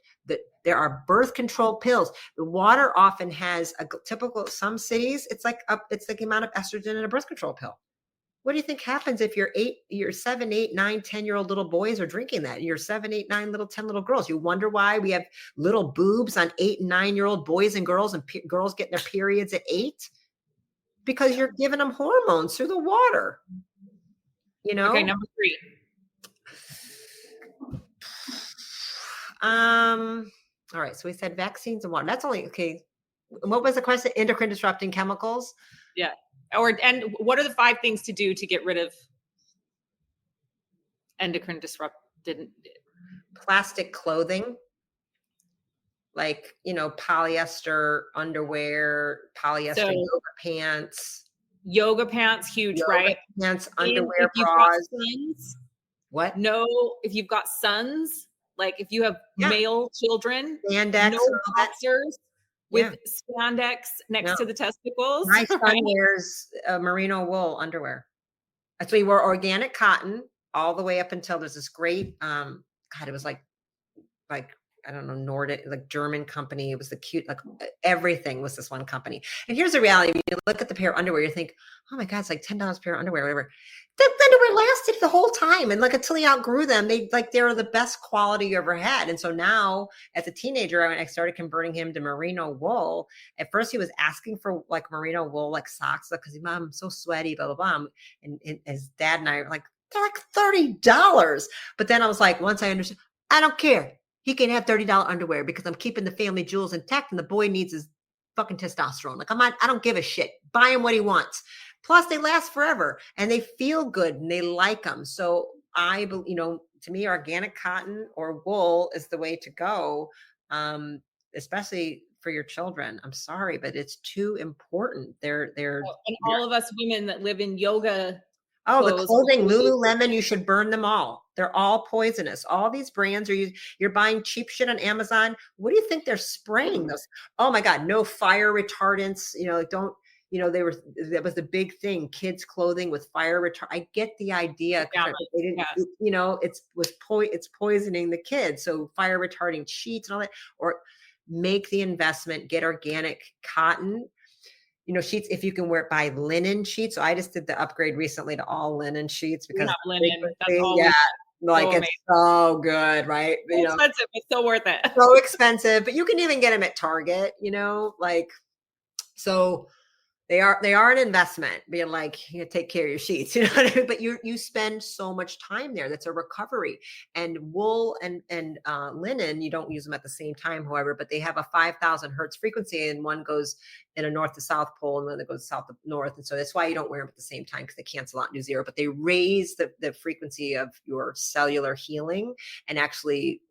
There are birth control pills. The water often has a typical, some cities, it's like the amount of estrogen in a birth control pill. What do you think happens if your 7, 8, 9, 10-year-old little boys are drinking that? Your 7, 8, 9, 10 little girls. You wonder why we have little boobs on 8 and 9-year-old boys and girls, and girls getting their periods at 8? Because you're giving them hormones through the water. Okay, number 3. All right. So we said vaccines and water. That's only okay. What was the question? Endocrine disrupting chemicals? Yeah. And what are the 5 things to do to get rid of endocrine disrupted? Plastic clothing, like, polyester underwear, polyester yoga pants. Yoga pants, huge, right? Pants, underwear, bras. What? No, if you've got sons, like if you have male children, spandex, no boxers with spandex next to the testicles. My son wears merino wool underwear. So he wore organic cotton all the way up until there's this great, it was like I don't know, Nordic, like German company. It was the cute, like everything was this one company. And here's the reality. When you look at the pair of underwear, you think, oh my God, it's like $10 a pair of underwear, whatever. The underwear lasted the whole time. And like until he outgrew them, they're the best quality you ever had. And so now as a teenager, I started converting him to merino wool. At first he was asking for like merino wool, like socks, because Mom, I'm so sweaty, blah, blah, blah. And his dad and I are like, they're like $30. But then I was like, once I understood, I don't care. He can have $30 underwear because I'm keeping the family jewels intact, and the boy needs his fucking testosterone. Like I don't give a shit. Buy him what he wants. Plus they last forever and they feel good and they like them. So to me, organic cotton or wool is the way to go. Especially for your children. I'm sorry, but it's too important. They're and all of us women that live in yoga Oh, the clothes. clothing, Lululemon, you should burn them all. They're all poisonous. All these brands you're buying cheap shit on Amazon. What do you think they're spraying those? Oh my God, no fire retardants. Like don't, that was the big thing. Kids clothing with fire retardant. I get the idea. They didn't, it's poisoning the kids. So fire retarding sheets and all that, or make the investment, get organic cotton. Sheets, if you can buy linen sheets. So I just did the upgrade recently to all linen sheets because linen. That's all it's so good, right? So expensive, but so worth it. So expensive, but you can even get them at Target, so they are an investment, being like, take care of your sheets, what I mean? But you spend so much time there. That's a recovery. And wool and linen, you don't use them at the same time, however, but they have a 5,000 hertz frequency, and one goes in a north to south pole and the other goes south to north. And so that's why you don't wear them at the same time, because they cancel out and do zero, but they raise the frequency of your cellular healing and actually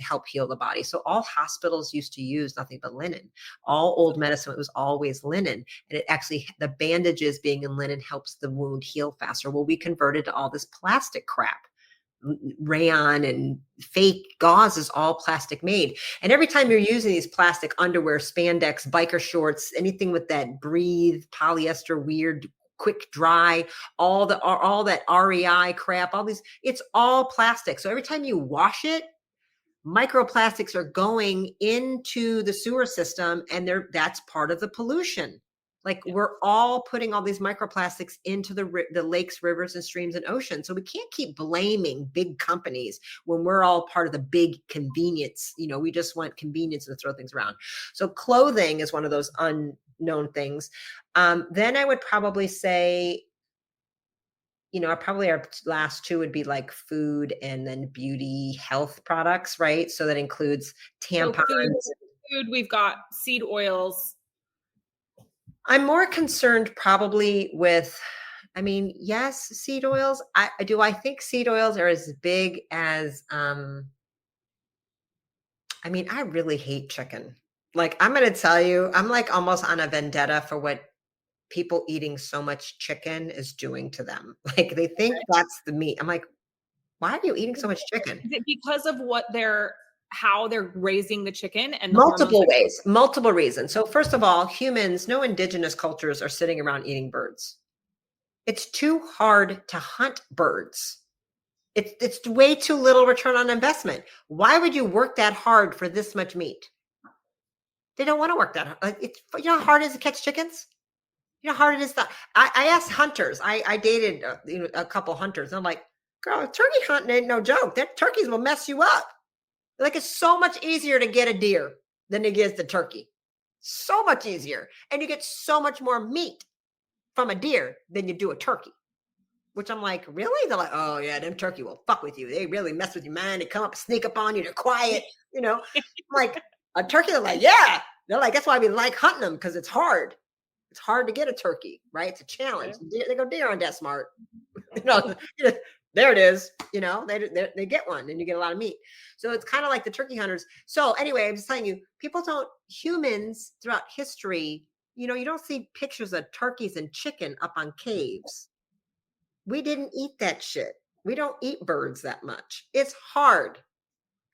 help heal the body. So all hospitals used to use nothing but linen. All old medicine, it was always linen. And it actually, the bandages being in linen helps the wound heal faster. Well, we converted to all this plastic crap. Rayon and fake gauze is all plastic made. And every time you're using these plastic underwear, spandex, biker shorts, anything with that breathe, polyester, weird, quick dry, all that REI crap, all these, it's all plastic. So every time you wash it, microplastics are going into the sewer system, and that's part of the pollution. We're all putting all these microplastics into the lakes, rivers, and streams and oceans. So we can't keep blaming big companies when we're all part of the big convenience. We just want convenience to throw things around. So clothing is one of those unknown things. Then I would probably say, probably our last two would be like food and then beauty health products, right? So that includes tampons. So food, we've got seed oils. I'm more concerned probably with, yes, seed oils. I think seed oils are as big as, I really hate chicken. I'm going to tell you, I'm almost on a vendetta for what people eating so much chicken is doing to them. They think that's the meat. I'm like, why are you eating so much chicken? Is it because of how they're raising the chicken and multiple ways, multiple reasons. So first of all, humans, no indigenous cultures are sitting around eating birds. It's too hard to hunt birds. It's way too little return on investment. Why would you work that hard for this much meat? They don't want to work that hard. How hard it is to catch chickens? How hard it is to, I asked hunters. I dated a couple hunters. And I'm like, girl, turkey hunting ain't no joke. That turkeys will mess you up. It's so much easier to get a deer than it is the turkey. So much easier. And you get so much more meat from a deer than you do a turkey. Which I'm like, really? They're like, oh yeah, them turkey will fuck with you. They really mess with your mind. They come up, sneak up on you. They're quiet. I'm like, a turkey, they're like, yeah. They're like, that's why we like hunting them, because it's hard. It's hard to get a turkey, right? It's a challenge. They go, deer aren't that smart. There it is. They get one and you get a lot of meat. So it's kind of like the turkey hunters. So anyway, I'm just telling you, humans throughout history, you don't see pictures of turkeys and chicken up on caves. We didn't eat that shit. We don't eat birds that much. It's hard.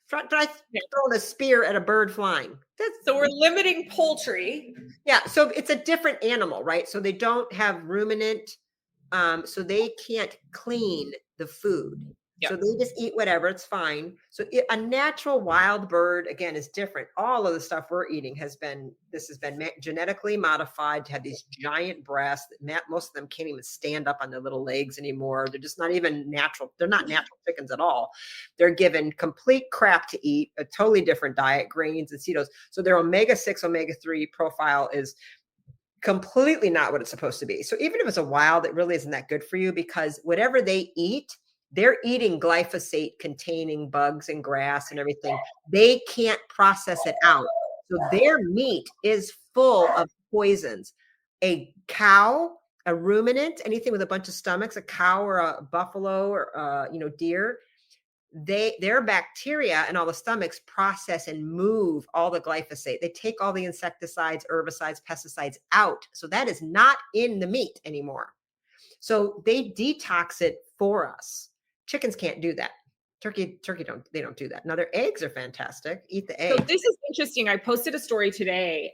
Try throwing a spear at a bird flying. So we're limiting poultry. Yeah. So it's a different animal, right? So they don't have ruminant. So they can't clean the food. Yep. So they just eat whatever. It's fine. So a natural wild bird, again, is different. All of the stuff we're eating has been genetically modified to have these giant breasts. Most of them can't even stand up on their little legs anymore. They're just not even natural. They're not natural chickens at all. They're given complete crap to eat, a totally different diet, grains and cetos. So their omega-6, omega-3 profile is completely not what it's supposed to be. So even if it's a wild, it really isn't that good for you, because whatever they eat, they're eating glyphosate containing bugs and grass and everything. They can't process it out. So their meat is full of poisons. A cow, a ruminant, anything with a bunch of stomachs, a cow or a buffalo or deer, their bacteria and all the stomachs process and move all the glyphosate. They take all the insecticides, herbicides, pesticides out. So that is not in the meat anymore. So they detox it for us. Chickens can't do that. Turkey don't do that. Now their eggs are fantastic. Eat the eggs. So this is interesting. I posted a story today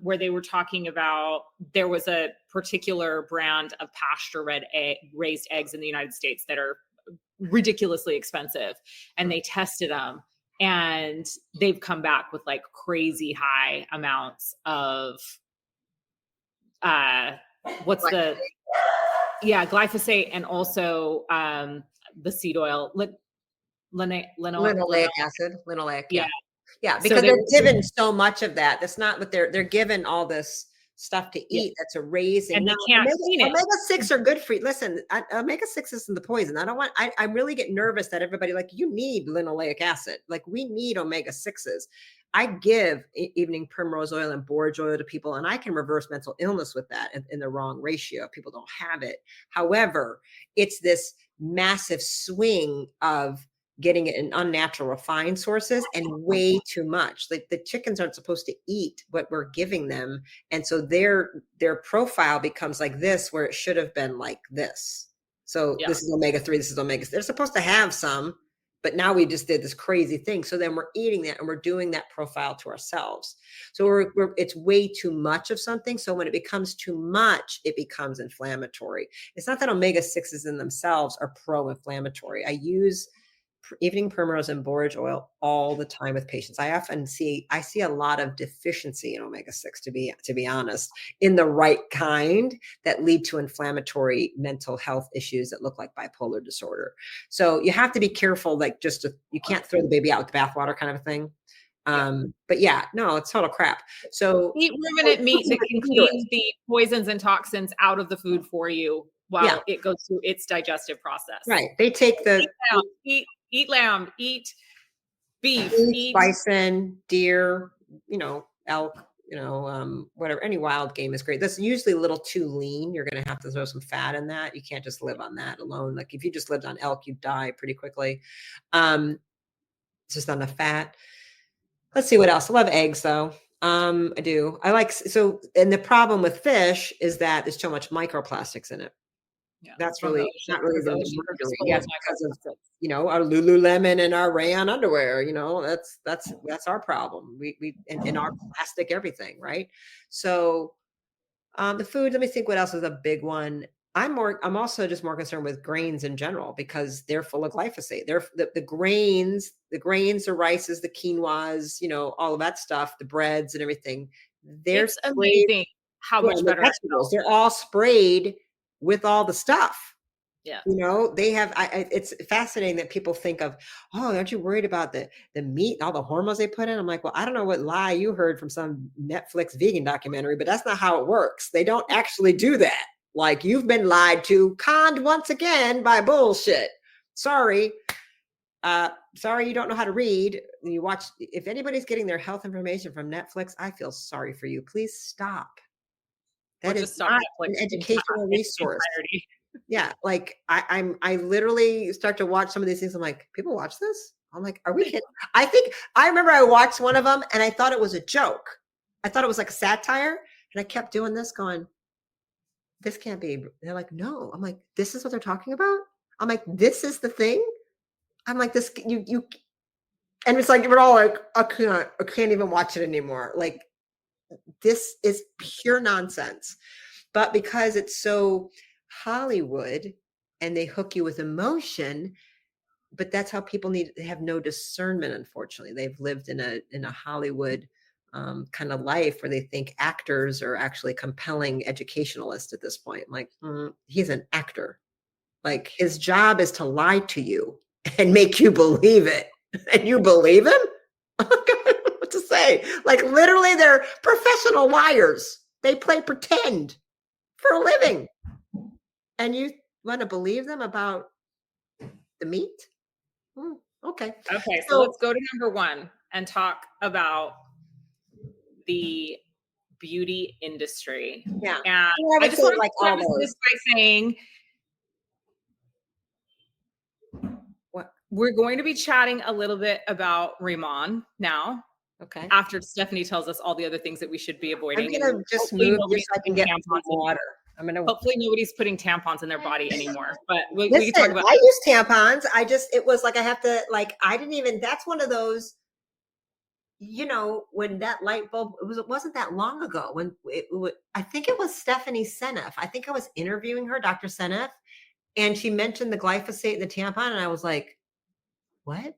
where they were talking about there was a particular brand of raised eggs in the United States that are ridiculously expensive, and they tested them, and they've come back with like crazy high amounts of glyphosate, and also the seed oil, linoleic acid. Yeah. Yeah, because they're given so much of that. That's not what they're given all this stuff to eat. That's a raising. And they can't clean it. Omega-6 are good for you. Listen, omega-6 isn't the poison. I really get nervous that everybody like, you need linoleic acid. Like we need omega-6s. I give evening primrose oil and borage oil to people, and I can reverse mental illness with that in the wrong ratio. People don't have it. However, it's this massive swing of getting it in unnatural refined sources and way too much. Like the chickens aren't supposed to eat what we're giving them. And so their profile becomes like this, where it should have been like this. So this is omega-3, this is omega-6. They're supposed to have some, but now we just did this crazy thing. So then we're eating that and we're doing that profile to ourselves. So it's way too much of something. So when it becomes too much, it becomes inflammatory. It's not that omega-6s in themselves are pro-inflammatory. I use evening primrose and borage oil all the time with patients. I see a lot of deficiency in omega-6, to be honest, in the right kind that lead to inflammatory mental health issues that look like bipolar disorder. So you have to be careful, like you can't throw the baby out with the bathwater kind of a thing. But yeah, no, it's total crap. So eat ruminant meat that can clean the poisons and toxins out of the food for you while it goes through its digestive process. Right. They take eat lamb, eat beef, eat bison, deer, elk, whatever. Any wild game is great. That's usually a little too lean. You're going to have to throw some fat in that. You can't just live on that alone. Like if you just lived on elk, you'd die pretty quickly. It's just not enough fat. Let's see what else. I love eggs though. I do. And the problem with fish is that there's so much microplastics in it. Yeah, that's not really the mercury. Yes, because of our Lululemon and our rayon underwear. That's our problem. We in our plastic everything, right? So the food. Let me think. What else is a big one? I'm also just more concerned with grains in general because they're full of glyphosate. They're the grains, the rices, the quinoas, all of that stuff, the breads and everything. It's amazing how much better vegetables. They're all sprayed with all the stuff. Yeah. They have, it's fascinating that people think of, oh, aren't you worried about the meat and all the hormones they put in? I'm like, well, I don't know what lie you heard from some Netflix vegan documentary, but that's not how it works. They don't actually do that. Like you've been lied to, conned once again by bullshit. Sorry. Sorry, you don't know how to read. When you watch, if anybody's getting their health information from Netflix, I feel sorry for you. Please stop. That is not an educational resource. Yeah, like I literally start to watch some of these things. I'm like, people watch this? I'm like, are we kidding? I remember I watched one of them and I thought it was a joke. I thought it was like a satire, and I kept doing this, going, this can't be. They're like, no. I'm like, this is what they're talking about. I'm like, this is the thing. I'm like, this you, and it's like we're all like, I can't even watch it anymore. Like, this is pure nonsense. But because it's so Hollywood and they hook you with emotion, but that's how people they have no discernment. Unfortunately, they've lived in a Hollywood kind of life where they think actors are actually compelling educationalists at this point. I'm like, he's an actor. Like his job is to lie to you and make you believe it, and you believe him. What to say? Like literally, they're professional liars. They play pretend for a living, and you want to believe them about the meat? Okay. Okay. So let's go to number 1 and talk about the beauty industry. Yeah. And I just want to preface this by saying, we're going to be chatting a little bit about Rimon now. Okay. After Stephanie tells us all the other things that we should be avoiding. I'm going to just move so I can get some water. Hopefully nobody's putting tampons in their body anymore, but we Listen, can talk about. I use tampons. It was like, I have to, like, I didn't even, that's one of those, when that light bulb, it wasn't that long ago when I think it was Stephanie Seneff. I think I was interviewing her, Dr. Seneff, and she mentioned the glyphosate in the tampon. And I was like, what? And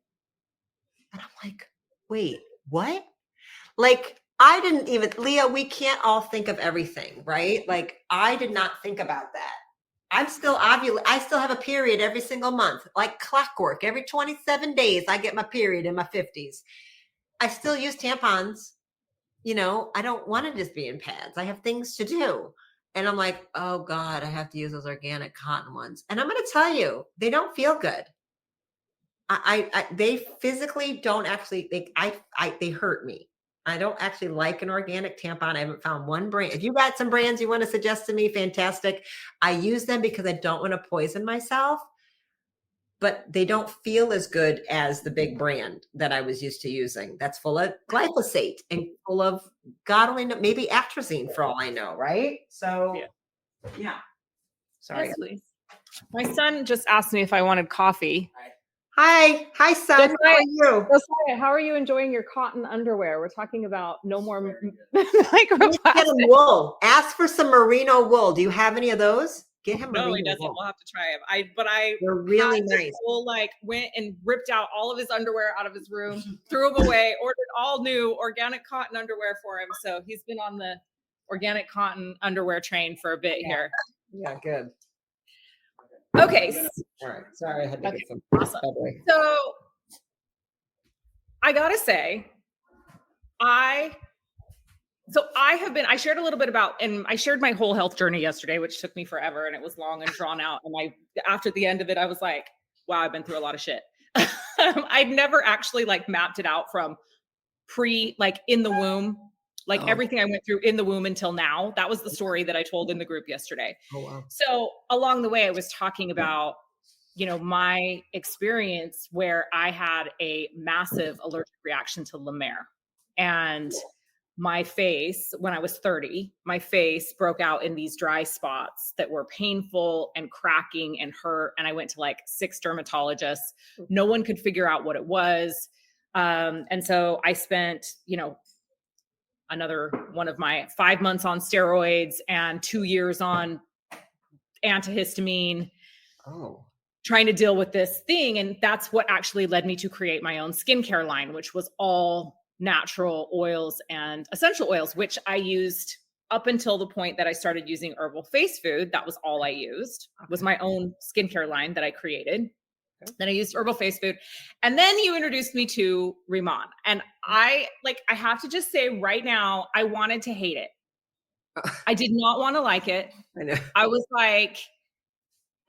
I'm like, wait, what? Like, I didn't even, Leah, we can't all think of everything, right? Like, I did not think about that. I'm still I still have a period every single month, like clockwork. Every 27 days, I get my period in my 50s. I still use tampons. I don't want to just be in pads. I have things to do. And I'm like, oh God, I have to use those organic cotton ones. And I'm going to tell you, they don't feel good. They physically don't actually, they hurt me. I don't actually like an organic tampon. I haven't found one brand. If you got some brands you want to suggest to me, fantastic. I use them because I don't want to poison myself, but they don't feel as good as the big brand that I was used to using. That's full of glyphosate and full of God only know, maybe atrazine for all I know, right? So, yeah. Sorry. Yes, please. My son just asked me if I wanted coffee. Hi, son. How are you? Josiah, how are you enjoying your cotton underwear? We're talking about no more microplastics. Get him wool. Ask for some merino wool. Do you have any of those? Get him. No, he doesn't. Wool. We'll have to try him. They're really nice. Whole, went and ripped out all of his underwear out of his room, threw them away, ordered all new organic cotton underwear for him. So he's been on the organic cotton underwear train for a bit here. Yeah, good. Okay. All right. Sorry, I had to get some. Awesome. So I gotta say, I shared a little bit about, and I shared my whole health journey yesterday, which took me forever and it was long and drawn out. And after the end of it, I was like, wow, I've been through a lot of shit. I'd never actually mapped it out from in the womb, everything I went through in the womb until now. That was the story that I told in the group yesterday. Oh, wow. So along the way, I was talking about, my experience where I had a massive allergic reaction to La Mer. And my face, when I was 30, my face broke out in these dry spots that were painful and cracking and hurt. And I went to 6 dermatologists. No one could figure out what it was. And so I spent, another one of my 5 months on steroids and 2 years on antihistamine. Oh. Trying to deal with this thing. And that's what actually led me to create my own skincare line, which was all natural oils and essential oils, which I used up until the point that I started using herbal face food. That was all I used, was my own skincare line that I created. Then I used herbal face food. And then you introduced me to Riman. And I have to just say right now, I wanted to hate it. I did not want to like it. I know. I was like,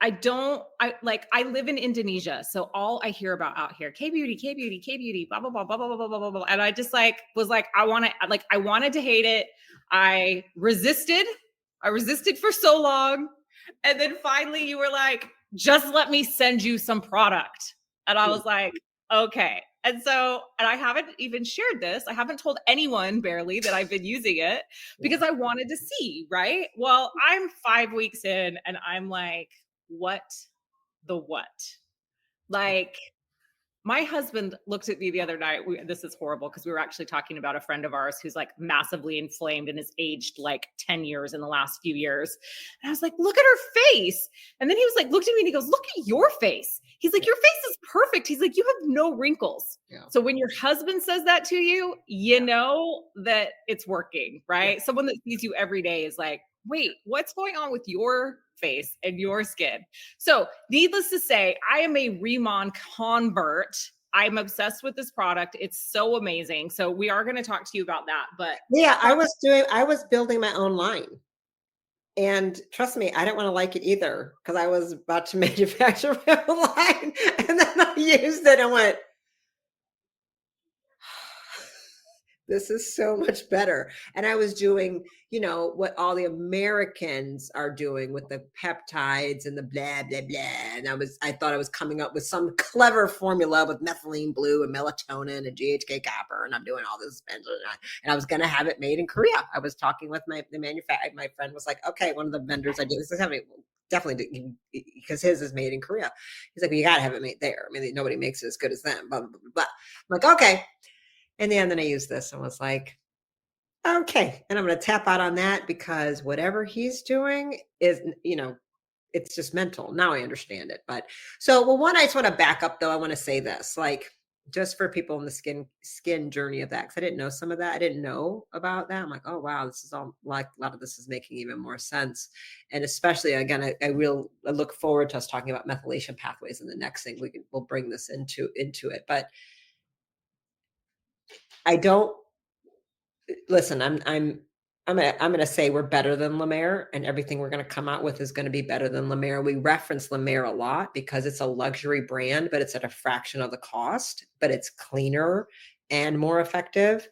I live in Indonesia. So all I hear about out here, K-beauty, blah, blah, blah, blah, blah, blah, blah, blah. And I just was like, I wanted to hate it. I resisted for so long. And then finally you were like, just let me send you some product. And I was like, okay. And I haven't even shared this. I haven't told anyone barely that I've been using it because I wanted to see, right? Well, I'm 5 weeks in and I'm like, what? My husband looked at me the other night. This is horrible because we were actually talking about a friend of ours who's massively inflamed and has aged 10 years in the last few years. And I was like, look at her face. And then he was looked at me and he goes, look at your face. He's like, your face is perfect. He's like, you have no wrinkles. Yeah. So when your husband says that to you, you know that it's working, right? Yeah. Someone that sees you every day is like, wait, what's going on with your face and your skin? So needless to say, I am a Riman convert. I'm obsessed with this product. It's so amazing. So we are going to talk to you about that. But yeah, I was building my own line. And trust me, I didn't want to like it either because I was about to manufacture my own line. And then I used it and went, This is so much better. And I was doing, you know, what all the Americans are doing with the peptides and the blah, blah, blah. And I thought I was coming up with some clever formula with methylene blue and melatonin and GHK copper. And I'm doing all this. And I was going to have it made in Korea. I was talking with the manufacturer. My friend was like, okay, one of the vendors I did this is having definitely because his is made in Korea. He's like, well, you got to have it made there. I mean, nobody makes it as good as them, blah, blah, blah, blah. I'm like, okay. And then I used this and was like, okay. And I'm going to tap out on that because whatever he's doing is, you know, it's just mental. Now I understand it. But so, well, one, I just want to back up though. I want to say this, like, just for people in the skin journey of that, because I didn't know some of that. I didn't know about that. I'm like, oh wow, this is all like a lot of this is making even more sense. And especially again, I look forward to us talking about methylation pathways in the next thing. We'll bring this into it. But I don't listen. I'm going to say we're better than La Mer, and everything we're going to come out with is going to be better than La Mer. We reference La Mer a lot because it's a luxury brand, but it's at a fraction of the cost, but it's cleaner and more effective.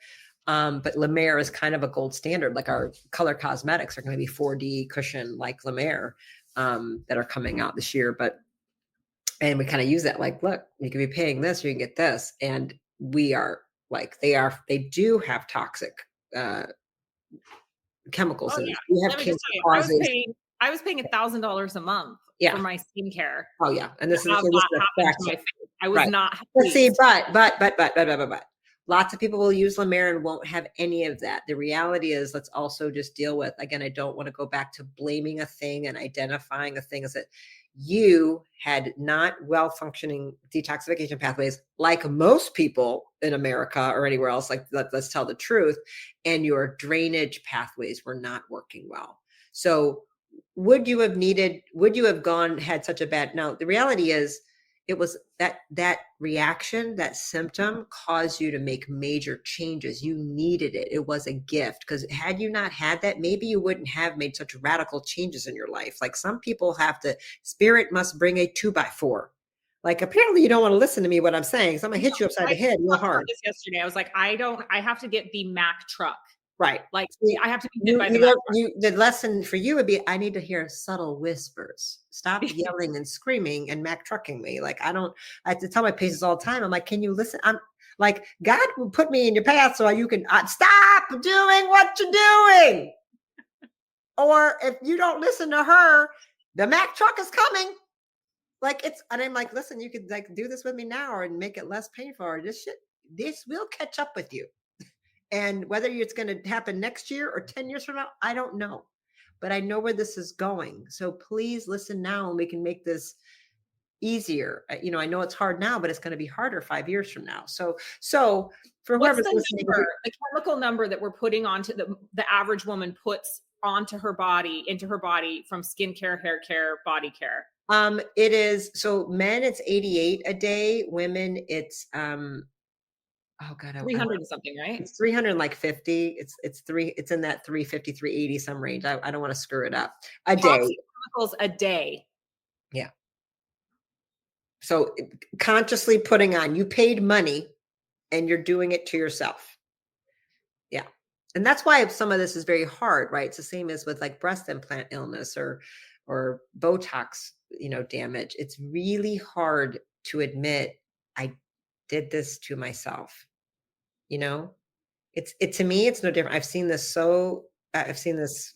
But La Mer is kind of a gold standard. Like our color cosmetics are going to be 4D cushion like La Mer that are coming out this year. And we kind of use that like, look, you could be paying this, or you can get this. And we are like, they do have toxic chemicals in it. You have cancer causes. I was paying $1,000 a month for my skincare. Oh yeah, and this is a fraction. I was not. But see, but lots of people will use La Mer and won't have any of that. The reality is, let's also just deal with. Again, I don't want to go back to blaming a thing and identifying a thing as that you had not well functioning detoxification pathways like most people in America or anywhere else. Like let's tell the truth, and your drainage pathways were not working well. So would you have had such a bad, now the reality is it was that reaction, that symptom caused you to make major changes. You needed it. It was a gift, because had you not had that, maybe you wouldn't have made such radical changes in your life. Like some people spirit must bring a 2x4. Like apparently you don't want to listen to me what I'm saying. So I'm gonna hit you upside the head real hard. This yesterday, I was like, I have to get the Mack truck. Right. Like I have to be hit by the Mack truck. The lesson for you would be, I need to hear subtle whispers. Stop yelling and screaming and Mack trucking me. Like I have to tell my patients all the time. I'm like, can you listen? I'm like, God will put me in your path so you can stop doing what you're doing. Or if you don't listen to her, the Mack truck is coming. Like and I'm like, listen, you could like do this with me now or make it less painful, or this will catch up with you. And whether it's going to happen next year or 10 years from now, I don't know, but I know where this is going. So please listen now, and we can make this easier. You know, I know it's hard now, but it's going to be harder 5 years from now. So for whoever's listening, the chemical number that we're putting onto the average woman puts onto her body, into her body from skincare, hair care, body care. It is, so men, it's 88 a day. Women, it's, oh God, 300 and something, right? It's 300 like 50. It's in that 350, 380 some range. I don't want to screw it up. A day. Chemicals a day. Yeah. So consciously putting on, you paid money and you're doing it to yourself. Yeah. And that's why some of this is very hard, right? It's the same as with like breast implant illness or Botox, damage. It's really hard to admit I did this to myself. It's to me, it's no different. I've seen this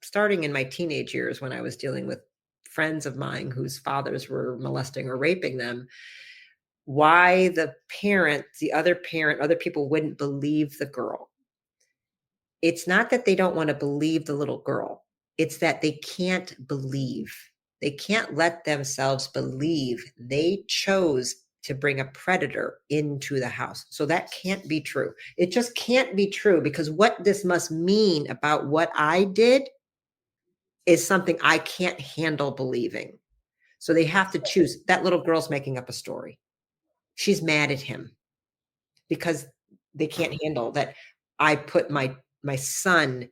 starting in my teenage years when I was dealing with friends of mine whose fathers were molesting or raping them. Why the other people wouldn't believe the girl. It's not that they don't want to believe the little girl. It's that they can't believe. They can't let themselves believe they chose to bring a predator into the house. So that can't be true. It just can't be true, because what this must mean about what I did is something I can't handle believing. So they have to choose. That little girl's making up a story. She's mad at him because they can't handle that I put my son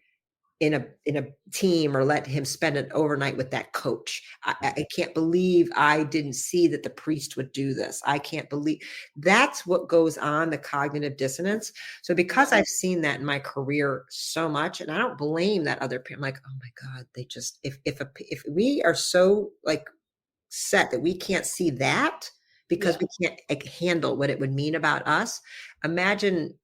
in a team or let him spend an overnight with that coach. I can't believe I didn't see that the priest would do this. I can't believe that's what goes on, the cognitive dissonance. So because I've seen that in my career so much, and I don't blame that other parent, I'm like, oh my God, they just, if we are so like set that we can't see that because we can't like, handle what it would mean about us, imagine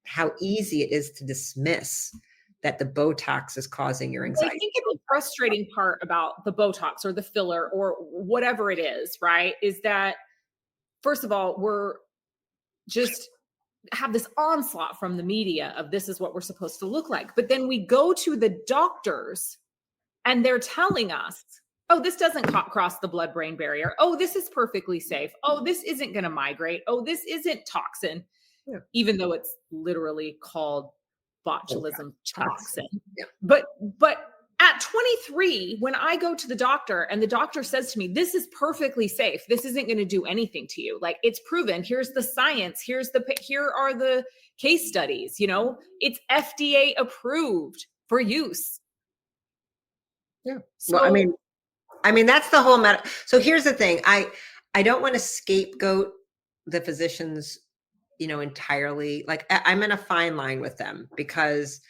how easy it is to dismiss that the Botox is causing your anxiety. I think the frustrating part about the Botox or the filler or whatever it is, right, is that first of all, we're just have this onslaught from the media of this is what we're supposed to look like. But then we go to the doctors and they're telling us, oh, this doesn't cross the blood-brain barrier. Oh, this is perfectly safe. Oh, this isn't going to migrate. Oh, this isn't toxin, even though it's literally called botulism toxin. Yeah. But at 23, when I go to the doctor and the doctor says to me, this is perfectly safe. This isn't going to do anything to you. Like, it's proven. Here's the science. Here are the case studies, it's FDA approved for use. Yeah. So, well, I mean, that's the whole matter. So here's the thing. I don't want to scapegoat the physicians, entirely. Like I'm in a fine line with them because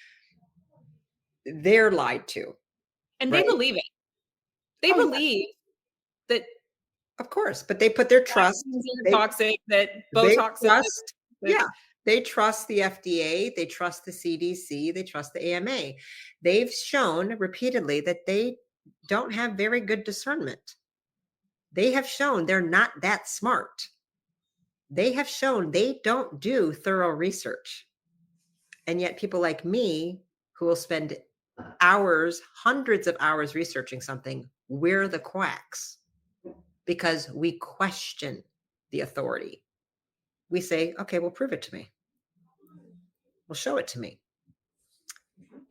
they're lied to. And they believe it. They believe that. Of course, but they put their trust. Toxic, that Botox trust, they trust the FDA. They trust the CDC. They trust the AMA. They've shown repeatedly that they don't have very good discernment. They have shown they're not that smart. They have shown they don't do thorough research. And yet people like me who will spend hours, hundreds of hours researching something, we're the quacks because we question the authority. We say, okay, well, prove it to me. Well, show it to me.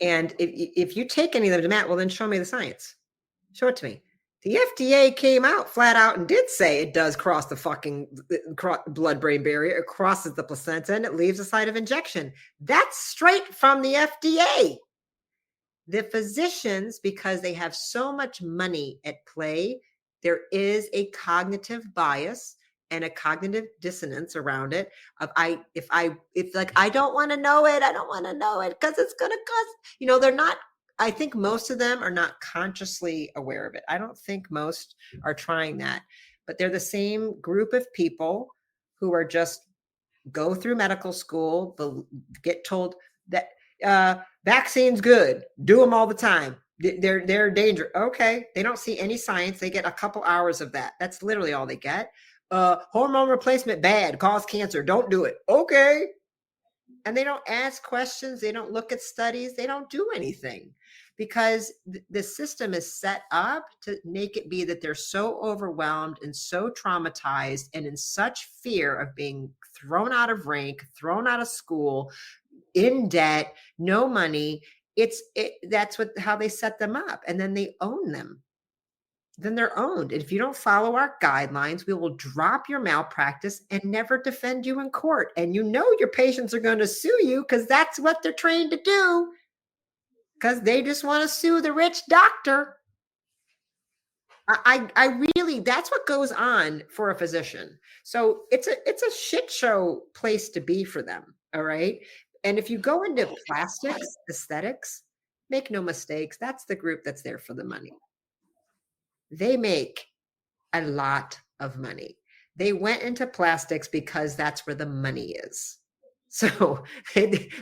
And if you take any of them to Matt, well, then show me the science. Show it to me. The FDA came out flat out and did say it does cross the fucking blood-brain barrier. It crosses the placenta and it leaves the site of injection. That's straight from the FDA. The physicians, because they have so much money at play, there is a cognitive bias and a cognitive dissonance around it. If I don't want to know it, I don't want to know it because it's going to cost, they're not. I think most of them are not consciously aware of it. I don't think most are trying that, but they're the same group of people who are just go through medical school, get told that vaccine's good, do them all the time. They're dangerous. Okay. They don't see any science. They get a couple hours of that. That's literally all they get. Hormone replacement bad, cause cancer. Don't do it. Okay. And they don't ask questions. They don't look at studies. They don't do anything because the system is set up to make it be that they're so overwhelmed and so traumatized and in such fear of being thrown out of rank, thrown out of school, in debt, no money. That's how they set them up. And then they own them. Then they're owned. If you don't follow our guidelines, we will drop your malpractice and never defend you in court. And your patients are going to sue you because that's what they're trained to do. Because they just want to sue the rich doctor. I really, that's what goes on for a physician. So it's a shit show place to be for them. All right. And if you go into plastics, aesthetics, make no mistakes, that's the group that's there for the money. They make a lot of money. They went into plastics because that's where the money is. So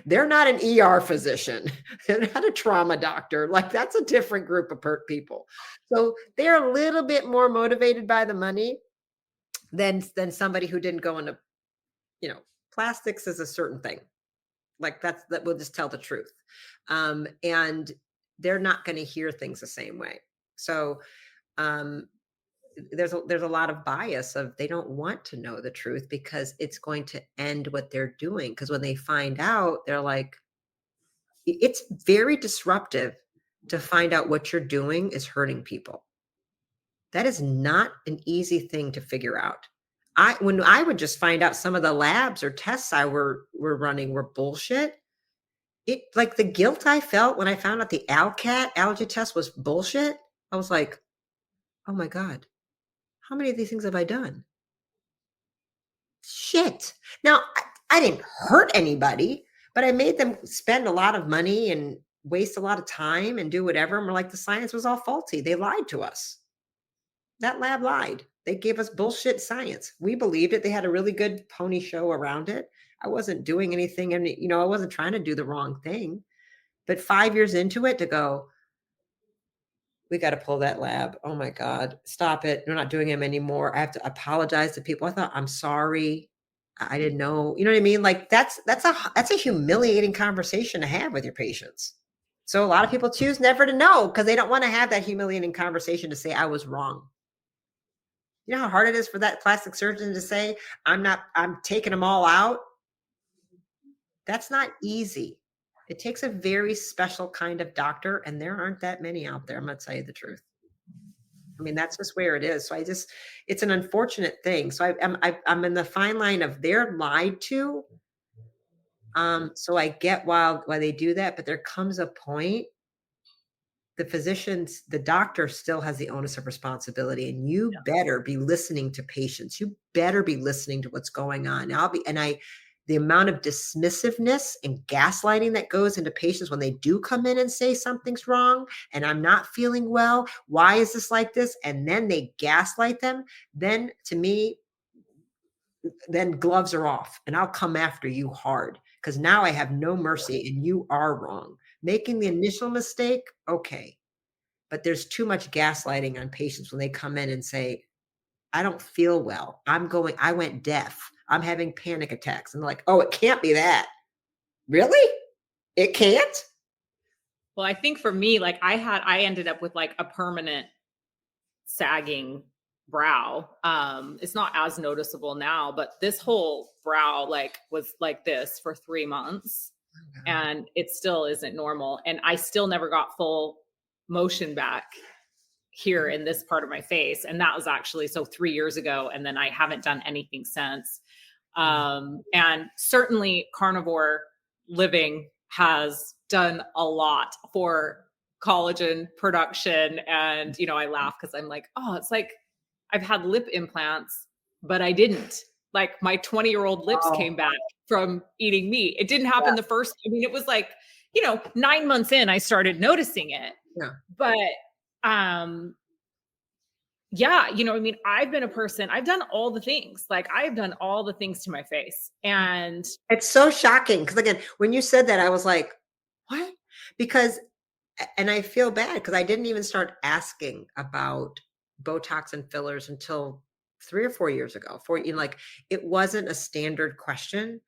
they're not an ER physician. They're not a trauma doctor. Like that's a different group of people. So they're a little bit more motivated by the money than somebody who didn't go into, plastics is a certain thing. Like that we'll just tell the truth. And they're not going to hear things the same way. So there's a lot of bias of they don't want to know the truth because it's going to end what they're doing. Because when they find out, they're like, it's very disruptive to find out what you're doing is hurting people. That is not an easy thing to figure out. When I would just find out some of the labs or tests I were running were bullshit, it like the guilt I felt when I found out the ALCAT allergy test was bullshit. I was like, oh my God, how many of these things have I done? Shit. Now, I didn't hurt anybody, but I made them spend a lot of money and waste a lot of time and do whatever. And we're like, the science was all faulty. They lied to us. That lab lied. They gave us bullshit science. We believed it. They had a really good pony show around it. I wasn't doing anything. And, I wasn't trying to do the wrong thing. But 5 years into it to go, we got to pull that lab. Oh my God, stop it. We're not doing them anymore. I have to apologize to people. I thought, I'm sorry. I didn't know. You know what I mean? Like that's a humiliating conversation to have with your patients. So a lot of people choose never to know because they don't want to have that humiliating conversation to say I was wrong. You know how hard it is for that plastic surgeon to say, I'm taking them all out. That's not easy. It takes a very special kind of doctor, and there aren't that many out there. I'm going to tell you the truth. I mean, that's just where it is. So it's an unfortunate thing. So I'm in the fine line of they're lied to. So I get why they do that, but there comes a point, the doctor still has the onus of responsibility, and you better be listening to patients. You better be listening to what's going on. The amount of dismissiveness and gaslighting that goes into patients when they do come in and say something's wrong and I'm not feeling well. Why is this like this? And then they gaslight them. Then to me, then gloves are off and I'll come after you hard because now I have no mercy and you are wrong. Making the initial mistake, okay. But there's too much gaslighting on patients when they come in and say, I don't feel well. I went deaf. I'm having panic attacks. And they're like, oh, it can't be that. Really? It can't? Well, I think for me, like I ended up with like a permanent sagging brow. It's not as noticeable now, but this whole brow like was like this for 3 months and it still isn't normal. And I still never got full motion back here in this part of my face. And that was actually 3 years ago. And then I haven't done anything since. And certainly carnivore living has done a lot for collagen production. And, I laugh because I'm like, oh, it's like I've had lip implants, but I didn't. Like my 20-year-old lips came back from eating meat. It didn't happen the first, it was like, 9 months in, I started noticing it. Yeah. But I've been a person, I've done all the things. Like I've done all the things to my face. And it's so shocking. Because again, when you said that, I was like, what? And I feel bad because I didn't even start asking about Botox and fillers until 3 or 4 years ago. It wasn't a standard question.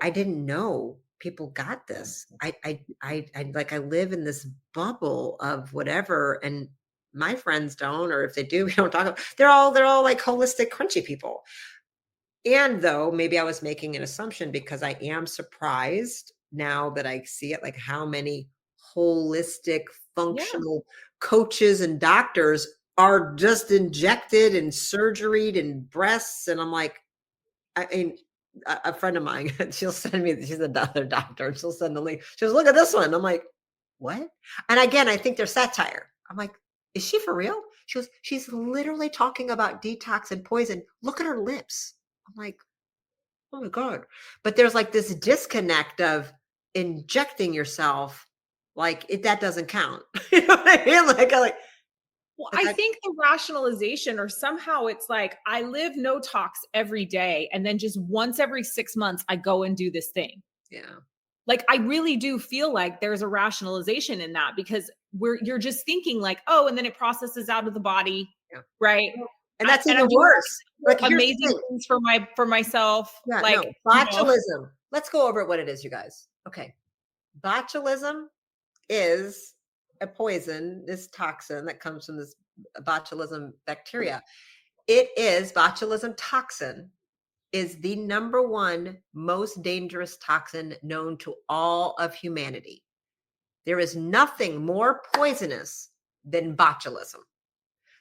I didn't know people got this. I live in this bubble of whatever, and my friends don't, or if they do, we don't talk about. They're all like holistic, crunchy people. And though maybe I was making an assumption because I am surprised now that I see it, like how many holistic, functional coaches and doctors are just injected and surgeried and breasts. And I'm like, a friend of mine, she'll send me, she's another doctor, and she'll send the link. She goes, look at this one. I'm like, what? And again, I think they're satire. I'm like, is she for real? She goes, she's literally talking about detox and poison. Look at her lips. I'm like, oh my God. But there's like this disconnect of injecting yourself. That doesn't count. You know what I mean? Well, I think the rationalization, or somehow it's like, I live no tox every day. And then just once every 6 months, I go and do this thing. Yeah. Like, I really do feel like there's a rationalization in that because you're just thinking like, oh, and then it processes out of the body. Yeah. Right. And that's even worse. Like amazing things for myself. Yeah, like botulism. Let's go over what it is, you guys. Okay. Botulism is a poison, this toxin that comes from this botulism bacteria. Botulism toxin is the number one most dangerous toxin known to all of humanity. There is nothing more poisonous than botulism.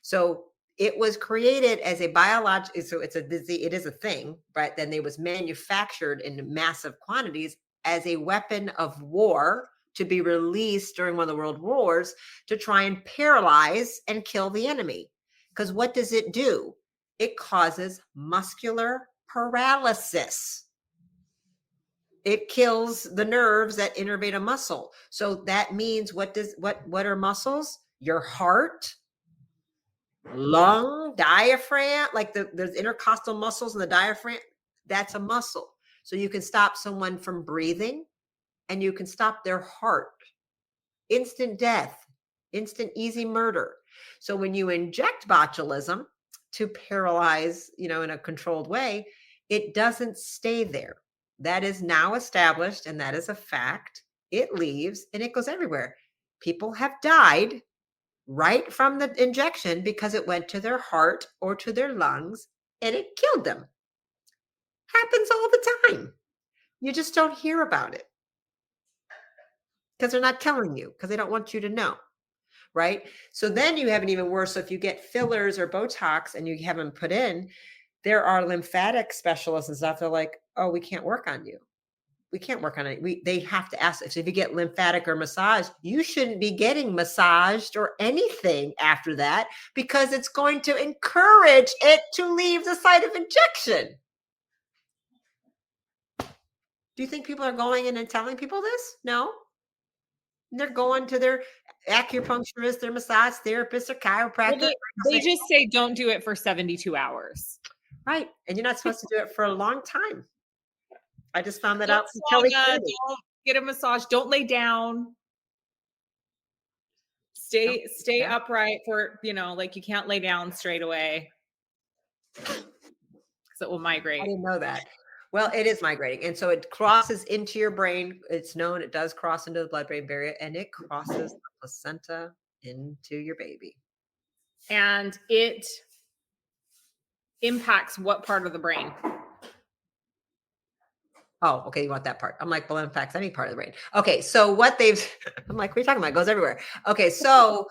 So it was created as a biological, so it is a thing, right? Then it was manufactured in massive quantities as a weapon of war to be released during one of the world wars to try and paralyze and kill the enemy. Because what does it do? It causes muscular paralysis. It kills the nerves that innervate a muscle. So that means what are muscles? Your heart, lung, diaphragm, like there's intercostal muscles in the diaphragm. That's a muscle. So you can stop someone from breathing and you can stop their heart. Instant death, instant easy murder. So when you inject botulism to paralyze, in a controlled way, it doesn't stay there. That is now established, and that is a fact. It leaves and it goes everywhere. People have died right from the injection because it went to their heart or to their lungs and it killed them. Happens all the time. You just don't hear about it because they're not telling you, because they don't want you to know. Right? So then you have it even worse. So if you get fillers or Botox and you have them put in, there are lymphatic specialists and stuff. They're like, oh, we can't work on you. We can't work on it. They have to ask. So if you get lymphatic or massage, you shouldn't be getting massaged or anything after that because it's going to encourage it to leave the site of injection. Do you think people are going in and telling people this? No. They're going to their acupuncturist, their massage therapist, their chiropractor. Well, they just say don't do it for 72 hours. Right. And you're not supposed to do it for a long time. I just found that out from Kelly. Don't get a massage. Don't lay down. Stay upright for, like you can't lay down straight away because it will migrate. I didn't know that. Well, it is migrating. And so it crosses into your brain. It's known it does cross into the blood-brain barrier, and it crosses the placenta into your baby. And it impacts what part of the brain? Oh, okay. You want that part. I'm like, well, it impacts any part of the brain. Okay. So what I'm like, what are you talking about? It goes everywhere. Okay. So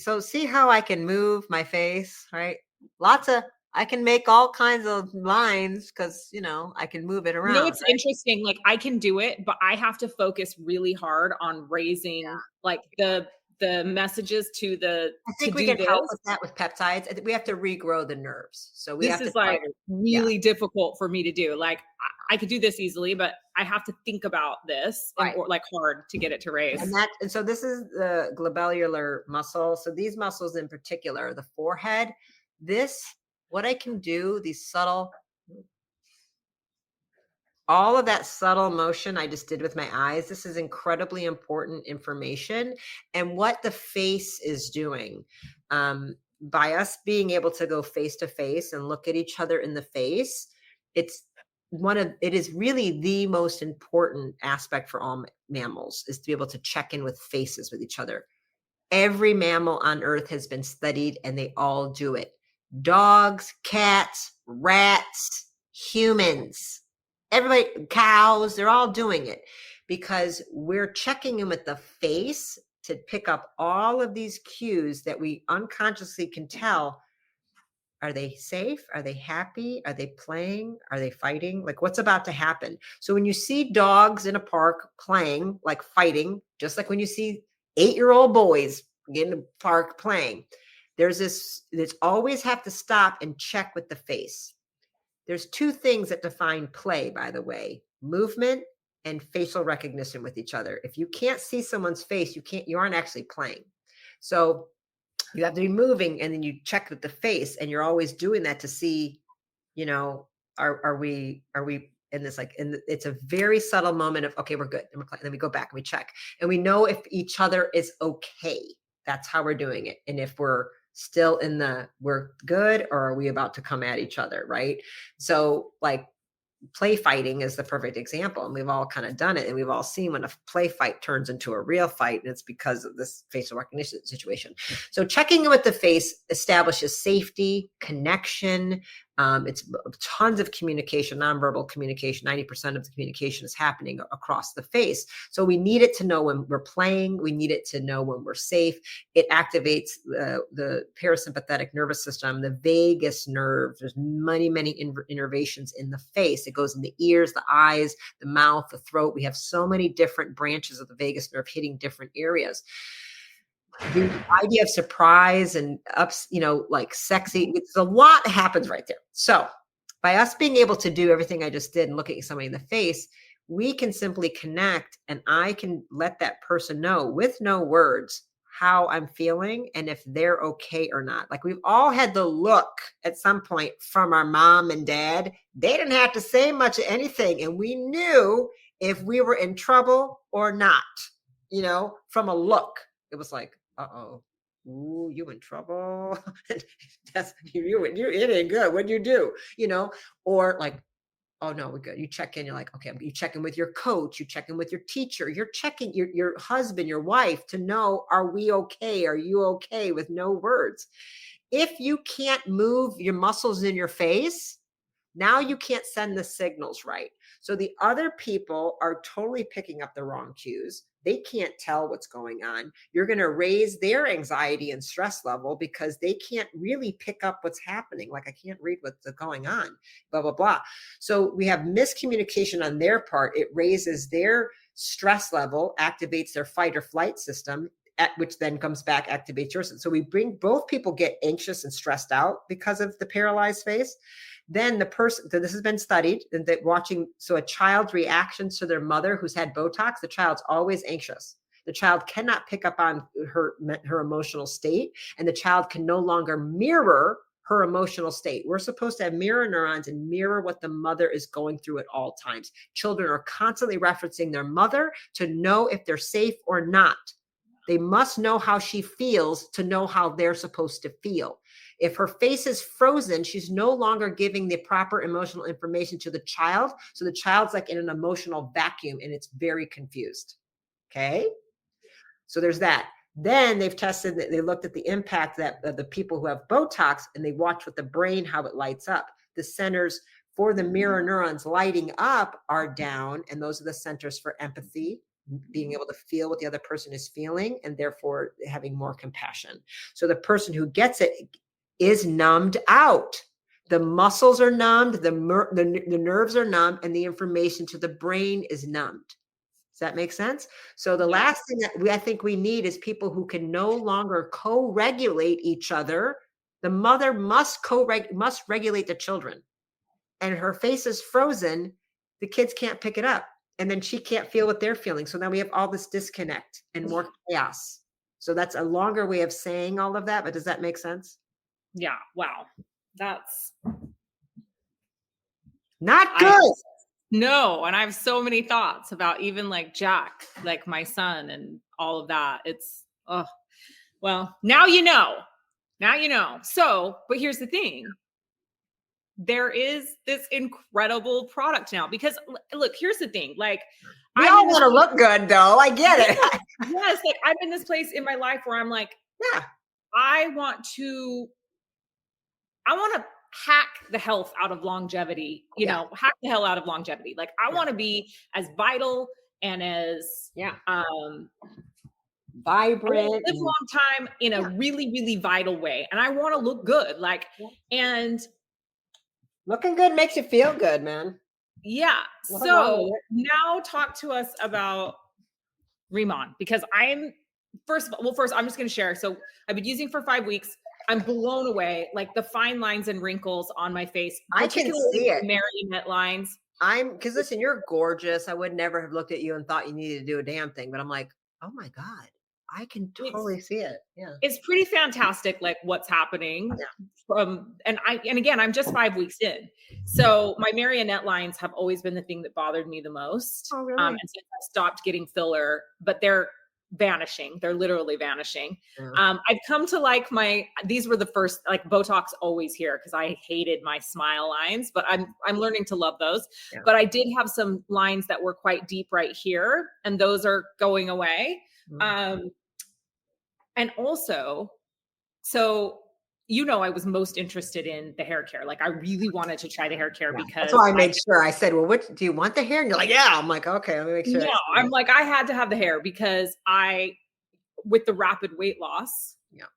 so see how I can move my face, right? I can make all kinds of lines because, I can move it around. It's interesting. Like I can do it, but I have to focus really hard on raising like the messages to the. I think we can help with that with peptides. We have to regrow the nerves. So this is like really difficult for me to do. Like I could do this easily, but I have to think about this or like hard to get it to raise. And so this is the globellular muscle. So these muscles in particular, the forehead, what I can do, all of that subtle motion I just did with my eyes, this is incredibly important information. And what the face is doing, by us being able to go face to face and look at each other in the face, it is really the most important aspect for all mammals, is to be able to check in with faces with each other. Every mammal on Earth has been studied and they all do it. Dogs, cats, rats, humans, everybody, cows, they're all doing it because we're checking in with the face to pick up all of these cues that we unconsciously can tell. Are they safe? Are they happy? Are they playing? Are they fighting? Like what's about to happen? So when you see dogs in a park playing, like fighting, just like when you see 8-year-old boys in the park playing, there's always have to stop and check with the face. There's two things that define play, by the way, movement and facial recognition with each other. If you can't see someone's face, you aren't actually playing. So you have to be moving and then you check with the face, and you're always doing that to see, are we in this, it's a very subtle moment of, okay, we're good. And then we go back and we check and we know if each other is okay. That's how we're doing it. And if we're still we're good, or are we about to come at each other? Right. So like play fighting is the perfect example. And we've all kind of done it. And we've all seen when a play fight turns into a real fight, and it's because of this facial recognition situation. So checking in with the face establishes safety, connection, It's tons of communication, nonverbal communication. 90% of the communication is happening across the face. So we need it to know when we're playing. We need it to know when we're safe. It activates the parasympathetic nervous system, the vagus nerve. There's many innervations in the face. It goes in the ears, the eyes, the mouth, the throat. We have so many different branches of the vagus nerve hitting different areas. The idea of surprise and ups, like sexy, it's a lot happens right there. So by us being able to do everything I just did and look at somebody in the face, we can simply connect, and I can let that person know with no words how I'm feeling and if they're okay or not. Like, we've all had the look at some point from our mom and dad. They didn't have to say much of anything, and we knew if we were in trouble or not, from a look. It was like, uh-oh, ooh, you in trouble. That's it ain't good. What'd you do? Or like, oh no, we're good. You check in, you're like, okay, you check in with your coach, you check in with your teacher, you're checking your husband, your wife to know, are we okay? Are you okay? With no words. If you can't move your muscles in your face, now you can't send the signals right. So the other people are totally picking up the wrong cues. They can't tell what's going on. You're going to raise their anxiety and stress level because they can't really pick up what's happening. Like, I can't read what's going on, blah, blah, blah. So we have miscommunication on their part. It raises their stress level, activates their fight or flight system, which then comes back, activates yours. So we bring both people get anxious and stressed out because of the paralyzed face. Then the person, this has been studied, that watching, so a child's reactions to their mother who's had Botox, the child's always anxious. The child cannot pick up on her emotional state, and the child can no longer mirror her emotional state. We're supposed to have mirror neurons and mirror what the mother is going through at all times. Children are constantly referencing their mother to know if they're safe or not. They must know how she feels to know how they're supposed to feel. If her face is frozen, she's no longer giving the proper emotional information to the child. So the child's like in an emotional vacuum, and it's very confused. Okay. So there's that. Then they've tested, they looked at the impact that the people who have Botox, and they watch with the brain, how it lights up. The centers for the mirror neurons lighting up are down. And those are the centers for empathy, being able to feel what the other person is feeling, and therefore having more compassion. So the person who gets it is numbed out. The muscles are numbed, the nerves are numb, and the information to the brain is numbed. Does that make sense? So the last thing that I think we need is people who can no longer co-regulate each other. The mother must regulate the children, and her face is frozen. The kids can't pick it up, and then she can't feel what they're feeling. So now we have all this disconnect and more chaos. So that's a longer way of saying all of that, but does that make sense? Yeah. Wow. That's not good. No. And I have so many thoughts about even like Jack, like my son, and all of that. It's, well, now you know. So, but here's the thing. There is this incredible product now, because look, here's the thing. Like, we all want to look good though. I get it. Yes. Like, I'm in this place in my life where I'm like, yeah, I want to hack the health out of longevity, hack the hell out of longevity. Like, I want to be as vital and as vibrant, live a long time in a really, really vital way. And I want to look good. Like, and looking good makes you feel good, man. Yeah. So now talk to us about Rimon, because first, I'm just going to share. So I've been using for 5 weeks. I'm blown away. Like, the fine lines and wrinkles on my face. I can see it. Marionette lines. Because listen, you're gorgeous. I would never have looked at you and thought you needed to do a damn thing, but I'm like, oh my God, I can totally see it. Yeah. It's pretty fantastic. Like, what's happening and again, I'm just 5 weeks in. So my marionette lines have always been the thing that bothered me the most. Oh, really? And since I stopped getting filler, but they're vanishing. They're literally vanishing. Yeah. I've come to like these were the first, like, Botox always here, because I hated my smile lines, but I'm learning to love those. Yeah. But I did have some lines that were quite deep right here, and those are going away. Mm-hmm. And also, so I was most interested in the hair care. Like I really wanted to try the hair care because that's why I made sure. I said, well, what do you want the hair? And you're like, yeah. I'm like, okay, let me make sure. Yeah, I'm like, I had to have the hair because with the rapid weight loss,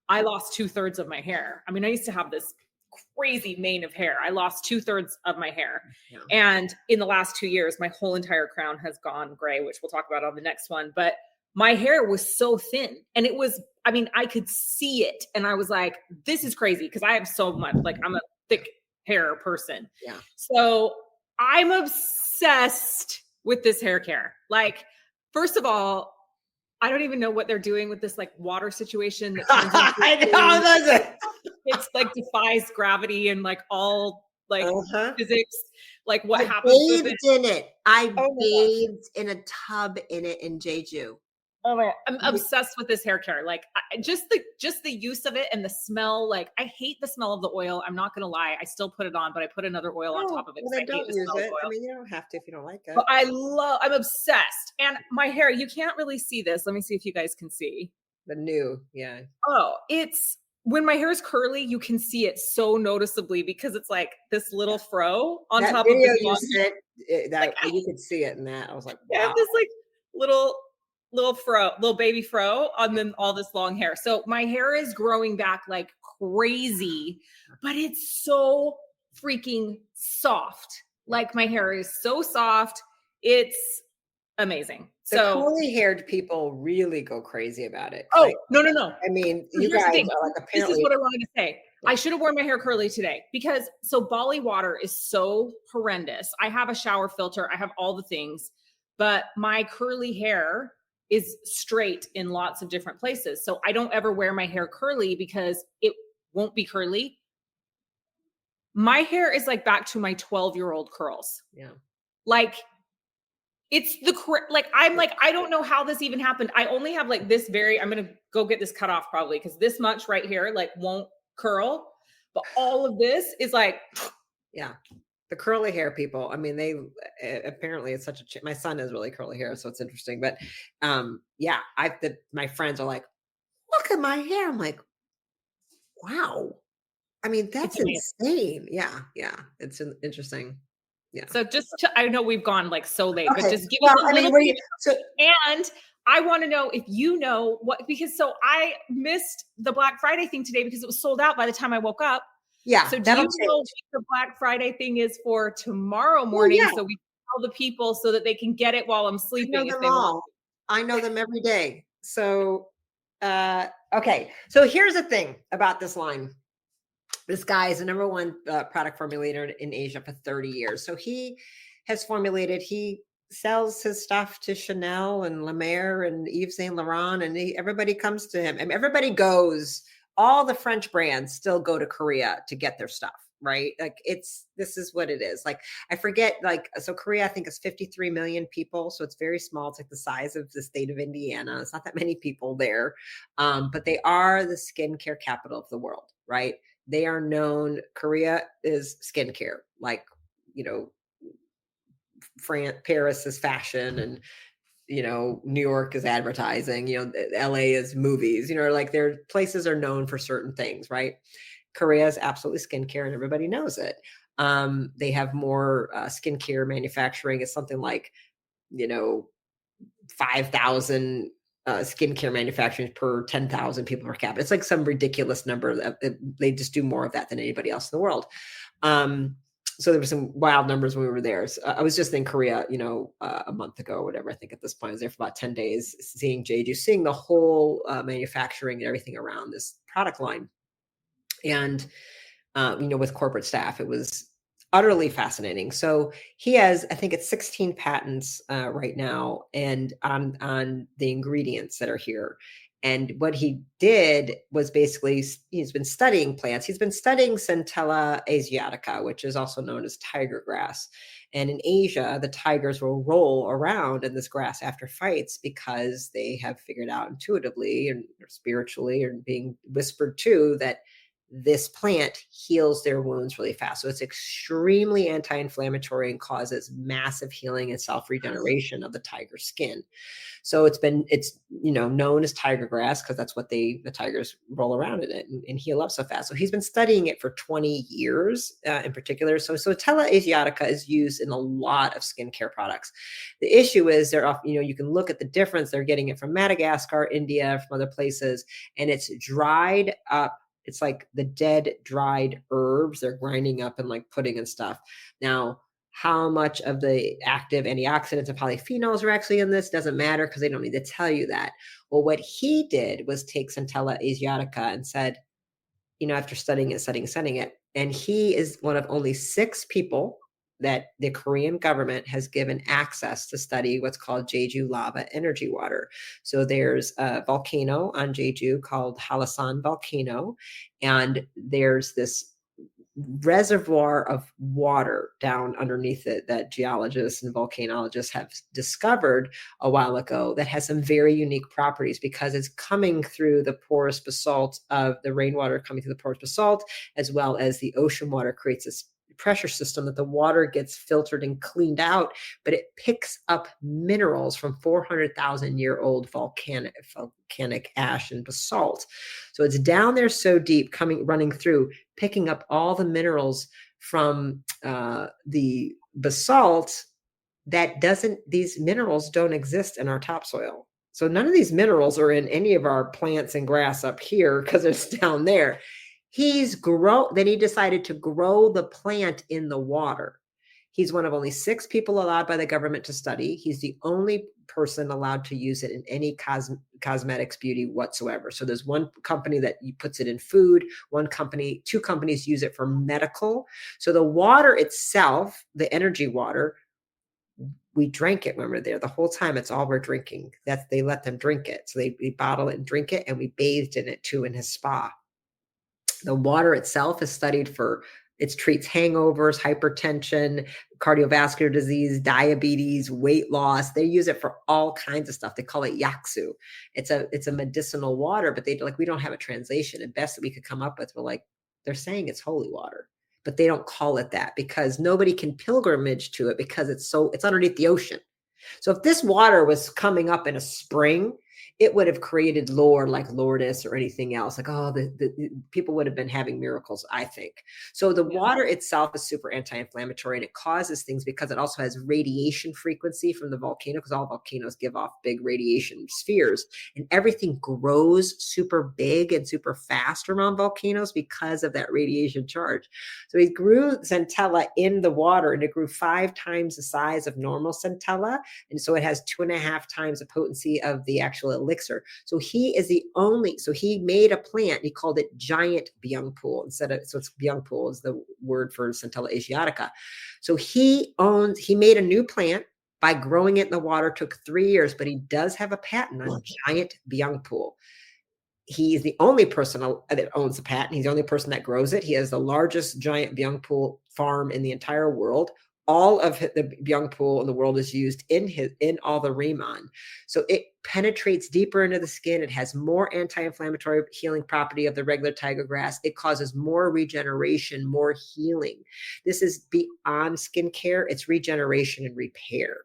I lost 2/3 of my hair. I mean, I used to have this crazy mane of hair. I lost 2/3 of my hair. Yeah. And in the last 2 years, my whole entire crown has gone gray, which we'll talk about on the next one. But my hair was so thin and it was, I mean, I could see it. And I was like, this is crazy because I have so much, like I'm a thick hair person. Yeah. So I'm obsessed with this hair care. Like, first of all, I don't even know what they're doing with this like water situation. That I know, does it? It's like defies gravity and like all like physics. Like what I happens with bathed it. in it. I bathed in a tub in it in Jeju. Oh my, I'm obsessed with this hair care. Like just the use of it and the smell. Like I hate the smell of the oil. I'm not gonna lie. I still put it on, but I put another oil on top of it. Well, then don't use it. I mean, you don't have to if you don't like it. But I'm obsessed. And my hair, you can't really see this. Let me see if you guys can see. The new, yeah. Oh, it's when my hair is curly, you can see it so noticeably because it's like this little fro on top of the you could see it in that. I was like, wow. Yeah, this like little fro, little baby fro on then all this long hair. So my hair is growing back like crazy, but it's so freaking soft. Like my hair is so soft. It's amazing. The curly haired people really go crazy about it. Oh, no. I mean, you guys are like apparently. This is what I wanted to say. I should have worn my hair curly today because Bali water is so horrendous. I have a shower filter. I have all the things, but my curly hair is straight in lots of different places. So I don't ever wear my hair curly because it won't be curly. My hair is like back to my 12-year-old curls. Yeah. Like it's I'm like, I don't know how this even happened. I only have like this I'm going to go get this cut off probably because this much right here, like won't curl, but all of this is like, yeah. The curly hair people. I mean, they apparently it's such my son has really curly hair, so it's interesting. But my friends are like, look at my hair. I'm like, wow. I mean, that's insane. Yeah. It's interesting. Yeah. So I know we've gone like so late, but just give us a little and I want to know if you know because I missed the Black Friday thing today because it was sold out by the time I woke up. Yeah. So do you know what the Black Friday thing is for tomorrow morning? So we tell the people so that they can get it while I'm sleeping. I know them every day. So, okay. So here's the thing about this line. This guy is the number one product formulator in Asia for 30 years. So he sells his stuff to Chanel and La Mer and Yves Saint Laurent, and everybody comes to him. And everybody goes. All the French brands still go to Korea to get their stuff, right? Like this is what it is. Like I forget, so Korea I think is 53 million people, so it's very small. It's like the size of the state of Indiana. It's not that many people there, but they are the skincare capital of the world, right? They are known. Korea is skincare, like Paris is fashion, and New York is advertising, LA is movies, like their places are known for certain things, right? Korea is absolutely skincare and everybody knows it. They have more skincare manufacturing. It's something like, 5,000 skincare manufacturing per 10,000 people per capita. It's like some ridiculous number. They just do more of that than anybody else in the world. So there were some wild numbers when we were there. So I was just in Korea, a month ago or whatever. I think at this point I was there for about 10 days, seeing Jeju, seeing the whole manufacturing and everything around this product line. And, with corporate staff, it was utterly fascinating. So he has, I think it's 16 patents right now and on the ingredients that are here. And what he did was basically, he's been studying plants. He's been studying Centella asiatica, which is also known as tiger grass. And in Asia, the tigers will roll around in this grass after fights because they have figured out intuitively and spiritually and being whispered to that this plant heals their wounds really fast. So it's extremely anti-inflammatory and causes massive healing and self-regeneration of the tiger skin. So it's known as tiger grass because that's what the tigers roll around in it and heal up so fast. So he's been studying it for 20 years in particular. So Centella asiatica is used in a lot of skincare products. The issue is they're off, you can look at the difference. They're getting it from Madagascar, India, from other places, and it's dried up. It's like the dead, dried herbs they're grinding up and like putting and stuff. Now, how much of the active antioxidants and polyphenols are actually in this doesn't matter because they don't need to tell you that. Well, what he did was take Centella asiatica and said, after studying it, and he is one of only 6 people that the Korean government has given access to study what's called Jeju lava energy water. So there's a volcano on Jeju called Halasan volcano, and there's this reservoir of water down underneath it that geologists and volcanologists have discovered a while ago that has some very unique properties because it's coming through the porous basalt of the rainwater coming through the porous basalt, as well as the ocean water creates this pressure system that the water gets filtered and cleaned out, but it picks up minerals from 400,000-year-old volcanic ash and basalt. So it's down there so deep, running through, picking up all the minerals from the basalt these minerals don't exist in our topsoil. So none of these minerals are in any of our plants and grass up here because it's down there. Then he decided to grow the plant in the water. He's one of only 6 people allowed by the government to study. He's the only person allowed to use it in any cosmetics, beauty whatsoever. So there's one company that puts it in food, 2 companies use it for medical. So the water itself, the energy water, we drank it when we're there. The whole time it's all we're drinking. They let them drink it. So they bottle it and drink it, and we bathed in it too in his spa. The water itself is studied it treats hangovers, hypertension, cardiovascular disease, diabetes, weight loss. They use it for all kinds of stuff. They call it yaksu. It's a medicinal water, but we don't have a translation. The best that we could come up with, they're saying it's holy water, but they don't call it that because nobody can pilgrimage to it because it's underneath the ocean. So if this water was coming up in a spring, it would have created lore like Lourdes or anything else. The people would have been having miracles, I think. So the water itself is super anti-inflammatory, and it causes things because it also has radiation frequency from the volcano, because all volcanoes give off big radiation spheres, and everything grows super big and super fast around volcanoes because of that radiation charge. So he grew Centella in the water, and it grew 5 times the size of normal Centella. And so it has 2.5 times the potency of the actual elixir. So he made a plant. He called it giant byungpool so it's byungpool is the word for Centella asiatica. So he made a new plant by growing it in the water. Took 3 years, but he does have a patent on giant byungpool. He's the only person that owns the patent. He's the only person that grows it. He has the largest giant byungpool farm in the entire world. All of the byungpool in the world is used in all the Riemann. So it penetrates deeper into the skin. It has more anti-inflammatory healing property of the regular tiger grass. It causes more regeneration, more healing. This is beyond skincare. It's regeneration and repair.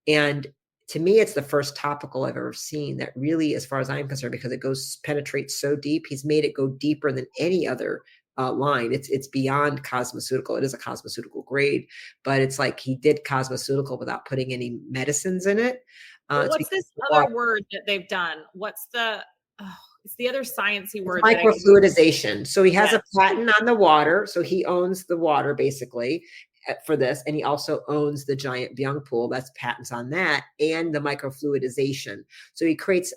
And to me, it's the first topical I've ever seen that really, as far as I'm concerned, because it penetrates so deep, he's made it go deeper than any other line. It's beyond cosmeceutical. It is a cosmeceutical grade, but it's like he did cosmeceutical without putting any medicines in it. What's this other word that they've done? What's it's the other sciencey word? Microfluidization. So he has a patent on the water. So he owns the water basically for this. And he also owns the giant byungpool. That's patents on that, and the microfluidization. So he creates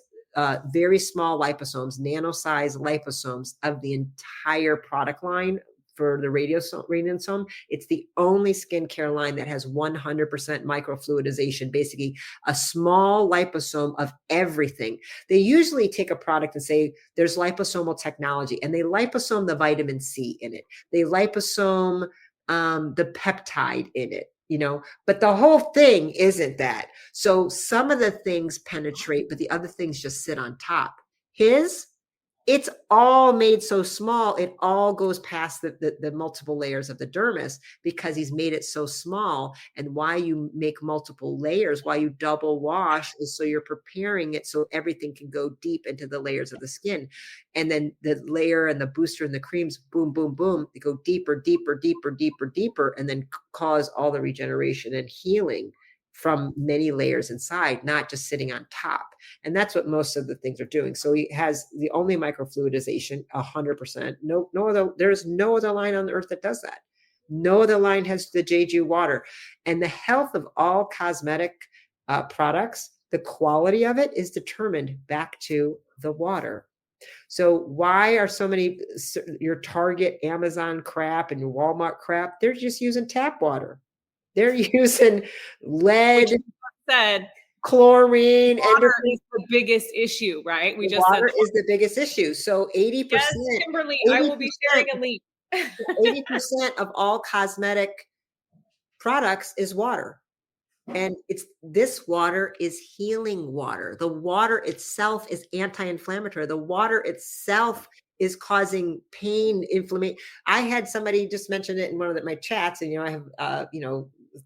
very small liposomes, nano-sized liposomes of the entire product line for the radiosome. It's the only skincare line that has 100% microfluidization, basically a small liposome of everything. They usually take a product and say there's liposomal technology, and they liposome the vitamin C in it. They liposome the peptide in it. But the whole thing isn't that. So some of the things penetrate, but the other things just sit on top. His It's all made so small. It all goes past the multiple layers of the dermis because he's made it so small. And why you make multiple layers, why you double wash is so you're preparing it so everything can go deep into the layers of the skin. And then the layer and the booster and the creams, boom, boom, boom, they go deeper, deeper, deeper, deeper, deeper, and then cause all the regeneration and healing from many layers inside, not just sitting on top. And that's what most of the things are doing. So he has the only microfluidization, 100%. No other, there's no other line on the earth that does that. No other line has the Jeju water. And the health of all cosmetic products, the quality of it is determined back to the water. So why are so many, your Target, Amazon crap and your Walmart crap, they're just using tap water. They're using lead, said chlorine, water is the biggest issue, right? We just water is the biggest issue. So 80%. Yes, Kimberly, I will be sharing a link. 80% of all cosmetic products is water. And this water is healing water. The water itself is anti-inflammatory. The water itself is causing pain, inflammation. I had somebody just mention it in one of my chats, and I have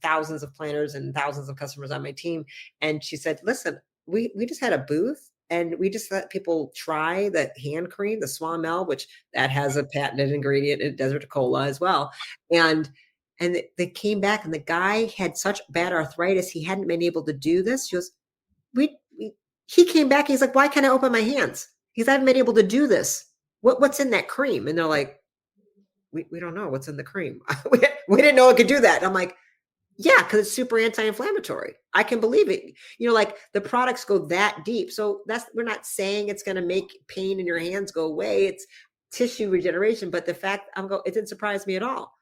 thousands of planners and thousands of customers on my team. And she said, listen, we just had a booth and we just let people try the hand cream, the Swamel, which that has a patented ingredient in desert cola as well. And they came back and the guy had such bad arthritis. He hadn't been able to do this. She goes, he came back. He's like, why can't I open my hands? He's, I haven't been able to do this. What's in that cream? And they're like, we don't know what's in the cream. we didn't know it could do that. And I'm like, yeah, because it's super anti-inflammatory. I can believe it. Like the products go that deep. So we're not saying it's going to make pain in your hands go away. It's tissue regeneration. But the fact it didn't surprise me at all.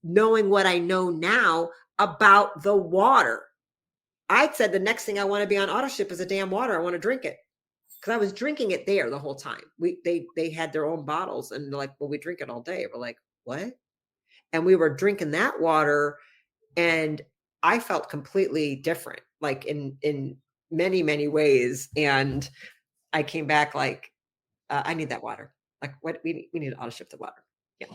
Knowing what I know now about the water. I said the next thing I want to be on auto ship is a damn water. I want to drink it. Because I was drinking it there the whole time. They had their own bottles and they're like, well, we drink it all day. We're like, what? And we were drinking that water. And I felt completely different, like in many, many ways. And I came back like, I need that water. Like what we need to auto ship the water. Yeah.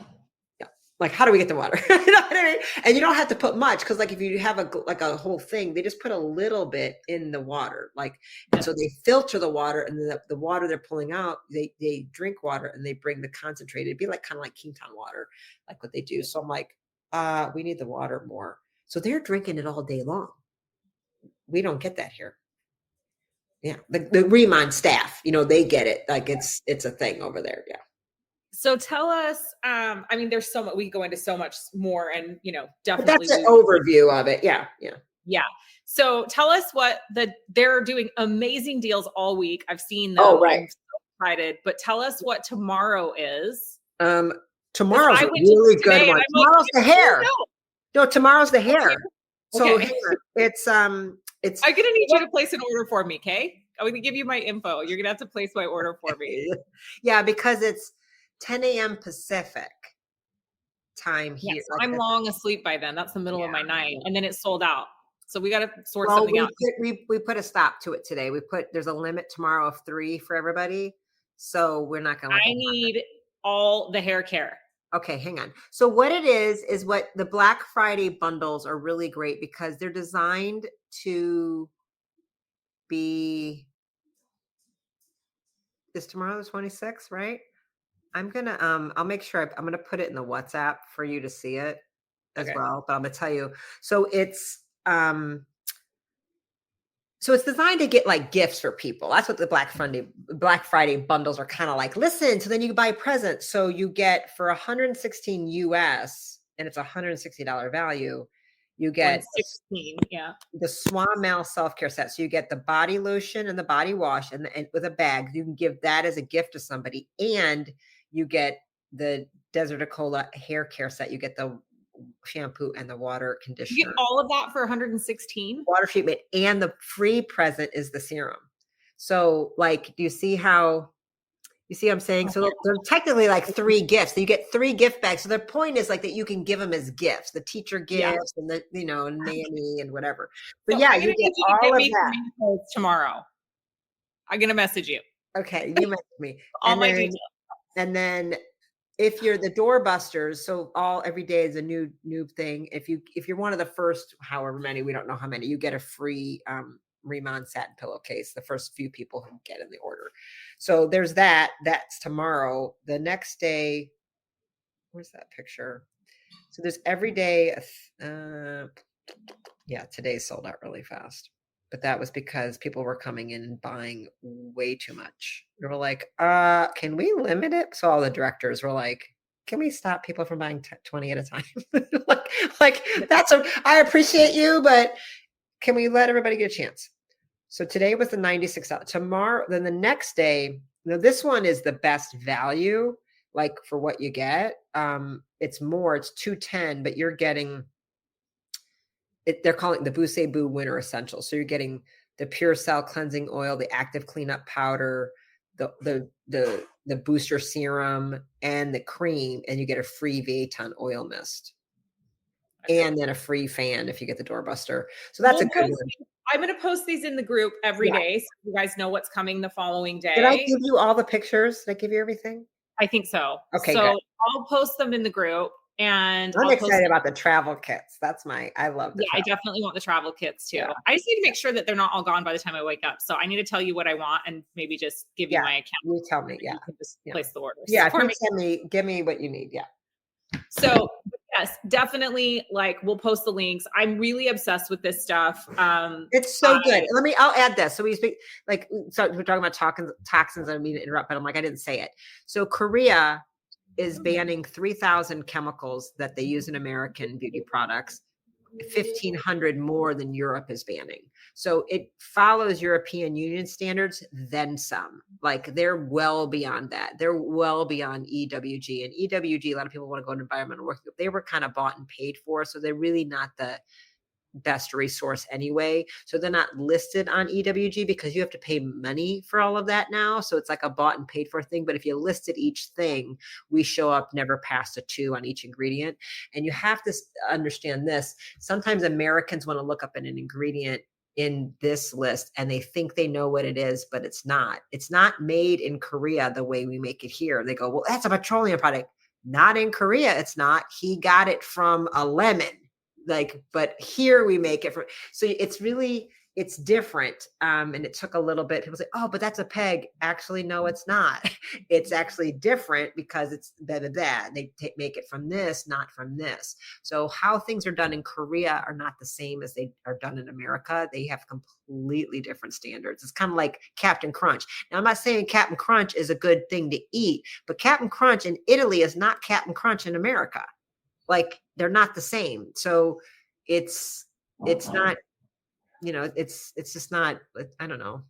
Yeah. Like, how do we get the water? You know what I mean? And you don't have to put much. Cause like, if you have a whole thing, they just put a little bit in the water. And so they filter the water and the water they're pulling out, they drink water and they bring the concentrated. It'd be like, kind of like Kingtown water, like what they do. So I'm like, we need the water more. So they're drinking it all day long. We don't get that here. Yeah. The Remon staff, they get it. Like it's a thing over there. Yeah. So tell us, there's so much, we go into so much more and, definitely. But that's an overview of it. Yeah. Yeah. Yeah. So tell us they're doing amazing deals all week. I've seen them. Oh, right. I'm so excited, but tell us what tomorrow is. Tomorrow's a really good one. Tomorrow's the hair. No, tomorrow's the hair. So okay. It's I'm gonna need you to place an order for me, okay? I'm gonna give you my info. You're gonna have to place my order for me. Yeah, because it's 10 a.m. Pacific time here. Yes, I'm long asleep by then. That's the middle of my night, and then it's sold out. So we got to sort something out. We put a stop to it today. There's a limit tomorrow of 3 for everybody, so we're not gonna. I need all the hair care. Okay, hang on. So what it is what the Black Friday bundles are really great because they're designed to be this tomorrow, the 26th, right? I'm going to, I'll make sure I'm going to put it in the WhatsApp for you to see it as well. But I'm going to tell you, so it's designed to get like gifts for people. That's what the Black Friday bundles are kind of like. Listen, so then you buy presents. So you get for $116 US and it's $160 value. You get 16, yeah. The Swamel self-care set. So you get the body lotion and the body wash and with a bag. You can give that as a gift to somebody. And you get the Desert Cola hair care set. You get the shampoo and the water conditioner. You get all of that for 116 water treatment, and the free present is the serum. So like, do you see what I'm saying? So they're technically like 3 gifts. So you get 3 gift bags. So the point is like that you can give them as gifts, the teacher gifts and the, nanny and whatever. But so you get all of that tomorrow. I'm going to message you. Okay, you mentioned me. All my details. And then if you're the doorbusters, so every day is a new thing. If you're one of the first, however many, we don't know how many, you get a free Rimon satin pillowcase. The first few people who get in the order. So there's that. That's tomorrow. The next day, where's that picture? So there's every day. Yeah, today's sold out really fast. But that was because people were coming in and buying way too much. We were like, can we limit it? So all the directors were like, can we stop people from buying 20 at a time? like I appreciate you, but can we let everybody get a chance? So today was the $96. Tomorrow, then the next day, this one is the best value, like for what you get. It's $210, but you're getting they're calling it the Bousset Boo Winter Essential. So you're getting the Pure Cell Cleansing Oil, the Active Cleanup Powder, the booster serum, and the cream, and you get a free Vieton oil mist. And then a free fan if you get the doorbuster. So that's a good one. I'm going to post these in the group every day, so you guys know what's coming the following day. Did I give you all the pictures? Did I give you everything? I think so. Okay, so good. I'll post them in the group. And I'm excited about the travel kits. I love the I definitely want the travel kits too. Yeah. I just need to make sure that they're not all gone by the time I wake up. So I need to tell you what I want and maybe just give you my account. You tell me. You can just place the orders. Yeah. Give me what you need. Yeah. So yes, definitely. Like we'll post the links. I'm really obsessed with this stuff. It's so good. I'll add this. So we're talking about toxins. I don't mean to interrupt, but I'm like, I didn't say it. So Korea is banning 3,000 chemicals that they use in American beauty products, 1,500 more than Europe is banning. So it follows European Union standards, then some. Like they're well beyond that. They're well beyond EWG. And EWG, a lot of people want to go into environmental work. They were kind of bought and paid for. So they're really not the best resource anyway. So they're not listed on EWG because you have to pay money for all of that now. So it's like a bought and paid for thing. But if you listed each thing, we show up never past a 2 on each ingredient. And you have to understand this. Sometimes Americans want to look up an ingredient in this list and they think they know what it is, but it's not. It's not made in Korea the way we make it here. They go, well, that's a petroleum product. Not in Korea. It's not. He got it from a lemon. But here we make it so it's different. And it took a little bit. People say, oh, but that's a peg. Actually, no, it's not. It's actually different because it's that. They make it from this, not from this. So how things are done in Korea are not the same as they are done in America. They have completely different standards. It's kind of like Captain Crunch. Now, I'm not saying Captain Crunch is a good thing to eat, but Captain Crunch in Italy is not Captain Crunch in America. Like they're not the same. So it's not, it's just not, I don't know,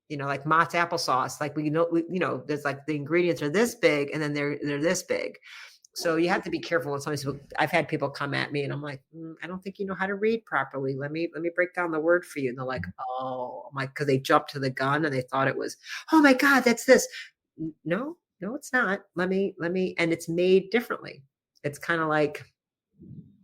like Mott's applesauce. Like there's like the ingredients are this big and then they're this big. So you have to be careful when I've had people come at me and I'm like, I don't think you know how to read properly. Let me break down the word for you. And they're like, oh, I'm like, cause they jumped to the gun and they thought it was, oh my God, that's this. No, it's not. Let me, and it's made differently. It's kind of like,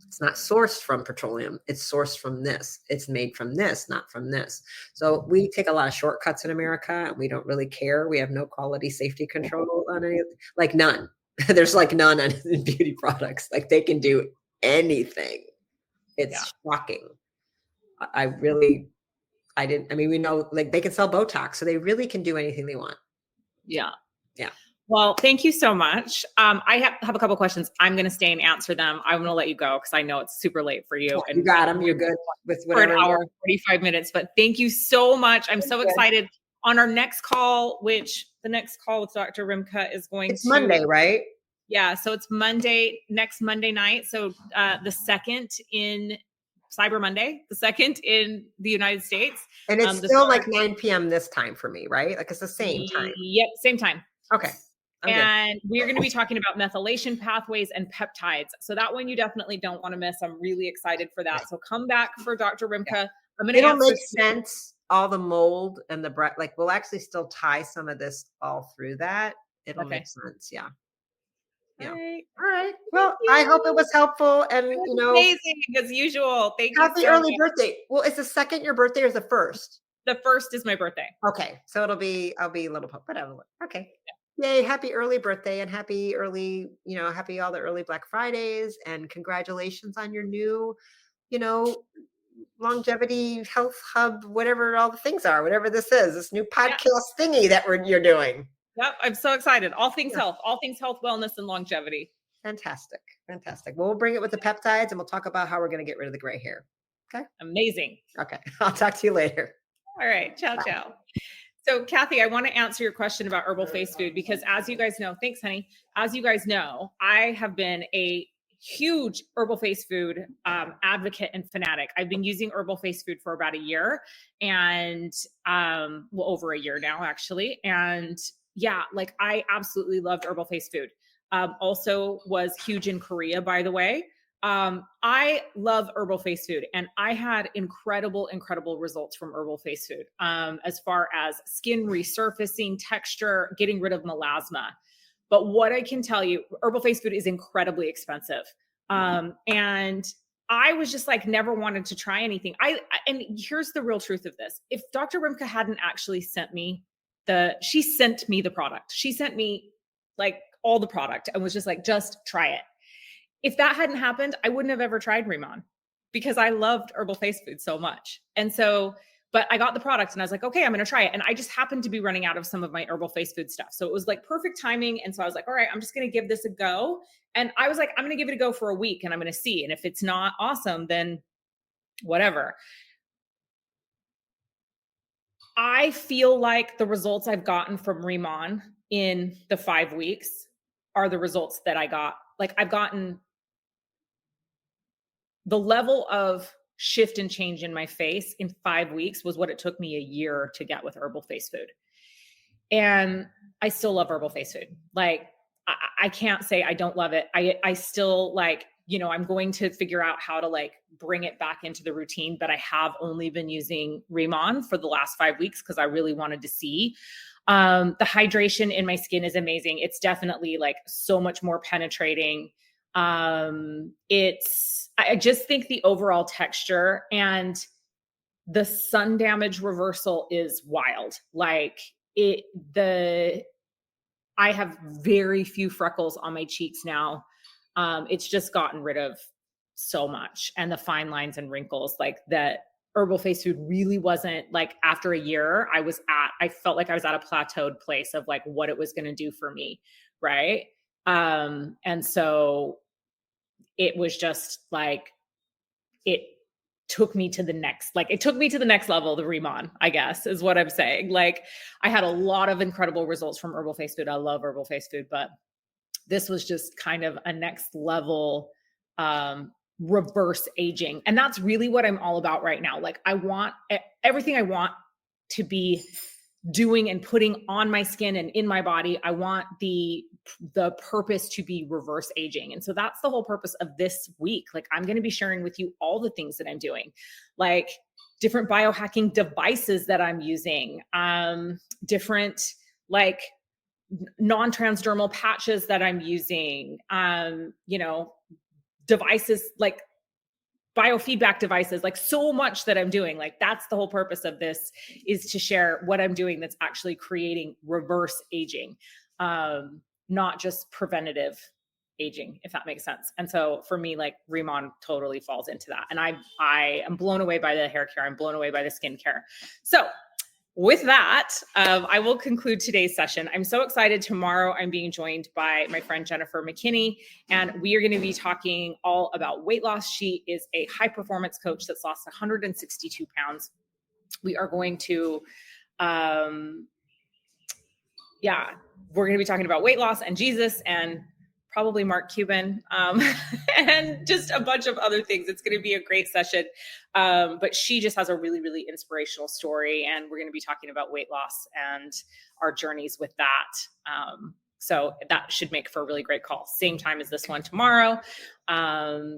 it's not sourced from petroleum. It's sourced from this. It's made from this, not from this. So we take a lot of shortcuts in America and we don't really care. We have no quality safety control on any, like none. There's like none on beauty products. Like they can do anything. It's shocking. We know like they can sell Botox, so they really can do anything they want. Yeah. Yeah. Well, thank you so much. I have a couple questions. I'm going to stay and answer them. I'm going to let you go because I know it's super late for you. And you got them. You're good with whatever. For an hour, 45 minutes. But thank you so much. I'm so excited. On our next call, which the next call with Dr. Rimka is it's Monday, right? Yeah. So it's next Monday night. So the 2nd in Cyber Monday, the 2nd in the United States. And it's still like 9 p.m. this time for me, right? Like it's the same time. Yep. Same time. Okay. And we're going to be talking about methylation pathways and peptides. So that one you definitely don't want to miss. I'm really excited for that. So come back for Dr. Rimka. Yeah. It'll make sense. All the mold and the breath, like we'll actually still tie some of this all through that. It'll make sense. Yeah. Yeah. All right. Well, I hope it was helpful and amazing as usual. Thank you. Happy early birthday. Well, is the 2nd your birthday or the 1st? The 1st is my birthday. Okay. So I'll be a little, whatever. Okay. Yay. Happy early birthday and happy happy all the early Black Fridays, and congratulations on your new, you know, longevity health hub, whatever all the things are, whatever this new Yeah. podcast thingy that you're doing. Yep. I'm so excited. All things health, wellness, and longevity. Fantastic. Fantastic. Well, we'll bring it with the peptides and we'll talk about how we're going to get rid of the gray hair. Okay. Amazing. Okay. I'll talk to you later. All right. Ciao, Bye. ciao. So Kathy, I want to answer your question about herbal face food, because as you guys know, thanks, honey. As you guys know, I have been a huge herbal face food advocate and fanatic. I've been using herbal face food for about a year, and over a year now, actually. And yeah, like I absolutely loved herbal face food. Also was huge in Korea, by the way. I love herbal face food, and I had incredible results from herbal face food. As far as skin resurfacing, texture, getting rid of melasma. But what I can tell you, herbal face food is incredibly expensive. And I was just like, never wanted to try anything. And here's the real truth of this. If Dr. Rimka hadn't actually sent me she sent me the product. She sent me like all the product and was just like, just try it. If that hadn't happened, I wouldn't have ever tried Rimon, because I loved herbal face food so much. And so, but I got the product and I was like, okay, I'm going to try it. And I just happened to be running out of some of my herbal face food stuff. So it was like perfect timing. And so I was like, all right, I'm just going to give this a go. And I was like, I'm going to give it a go for a week and I'm going to see. And if it's not awesome, then whatever. I feel like the results I've gotten from Rimon in the 5 weeks are the results that I got. Like I've gotten the level of shift and change in my face in 5 weeks was what it took me a year to get with herbal face food. And I still love herbal face food. Like I can't say I don't love it. I still like, I'm going to figure out how to like bring it back into the routine, but I have only been using Rimon for the last 5 weeks because I really wanted to see. The hydration in my skin is amazing. It's definitely like so much more penetrating. I just think the overall texture and the sun damage reversal is wild. Like I have very few freckles on my cheeks now. It's just gotten rid of so much, and the fine lines and wrinkles, like that herbal face food really wasn't like. After a year, I felt like I was at a plateaued place of like what it was going to do for me. Right. And so it was just like, it took me to the next level, the Rimon, I guess is what I'm saying. Like I had a lot of incredible results from herbal face food. I love herbal face food, but this was just kind of a next level, reverse aging. And that's really what I'm all about right now. Like I want everything I want to be doing and putting on my skin and in my body. I want the purpose to be reverse aging. And so that's the whole purpose of this week. Like I'm going to be sharing with you all the things that I'm doing, like different biohacking devices that I'm using, different like non-transdermal patches that I'm using, devices like biofeedback devices, like so much that I'm doing. Like that's the whole purpose of this, is to share what I'm doing that's actually creating reverse aging, not just preventative aging, if that makes sense. And so for me, like Rimon totally falls into that. And I am blown away by the hair care. I'm blown away by the skincare. So with that, I will conclude today's session. I'm so excited. Tomorrow, I'm being joined by my friend Jennifer McKinney, and we are going to be talking all about weight loss. She is a high performance coach that's lost 162 pounds. We are going to, we're going to be talking about weight loss and Jesus and probably Mark Cuban, and just a bunch of other things. It's going to be a great session. But she just has a really, really inspirational story. And we're going to be talking about weight loss and our journeys with that. So that should make for a really great call. Same time as this one tomorrow.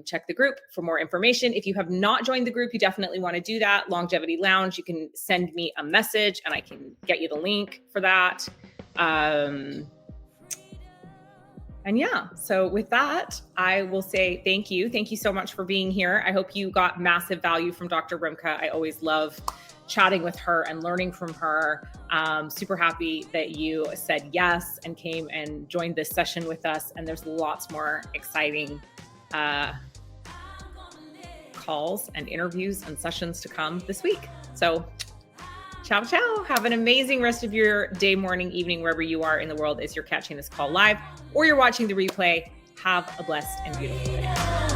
Check the group for more information. If you have not joined the group, you definitely want to do that. Longevity Lounge, you can send me a message and I can get you the link for that. And yeah, so with that, I will say thank you. Thank you so much for being here. I hope you got massive value from Dr. Rimka. I always love chatting with her and learning from her. Super happy that you said yes and came and joined this session with us. And there's lots more exciting calls and interviews and sessions to come this week. So ciao, ciao. Have an amazing rest of your day, morning, evening, wherever you are in the world as you're catching this call live or you're watching the replay. Have a blessed and beautiful day.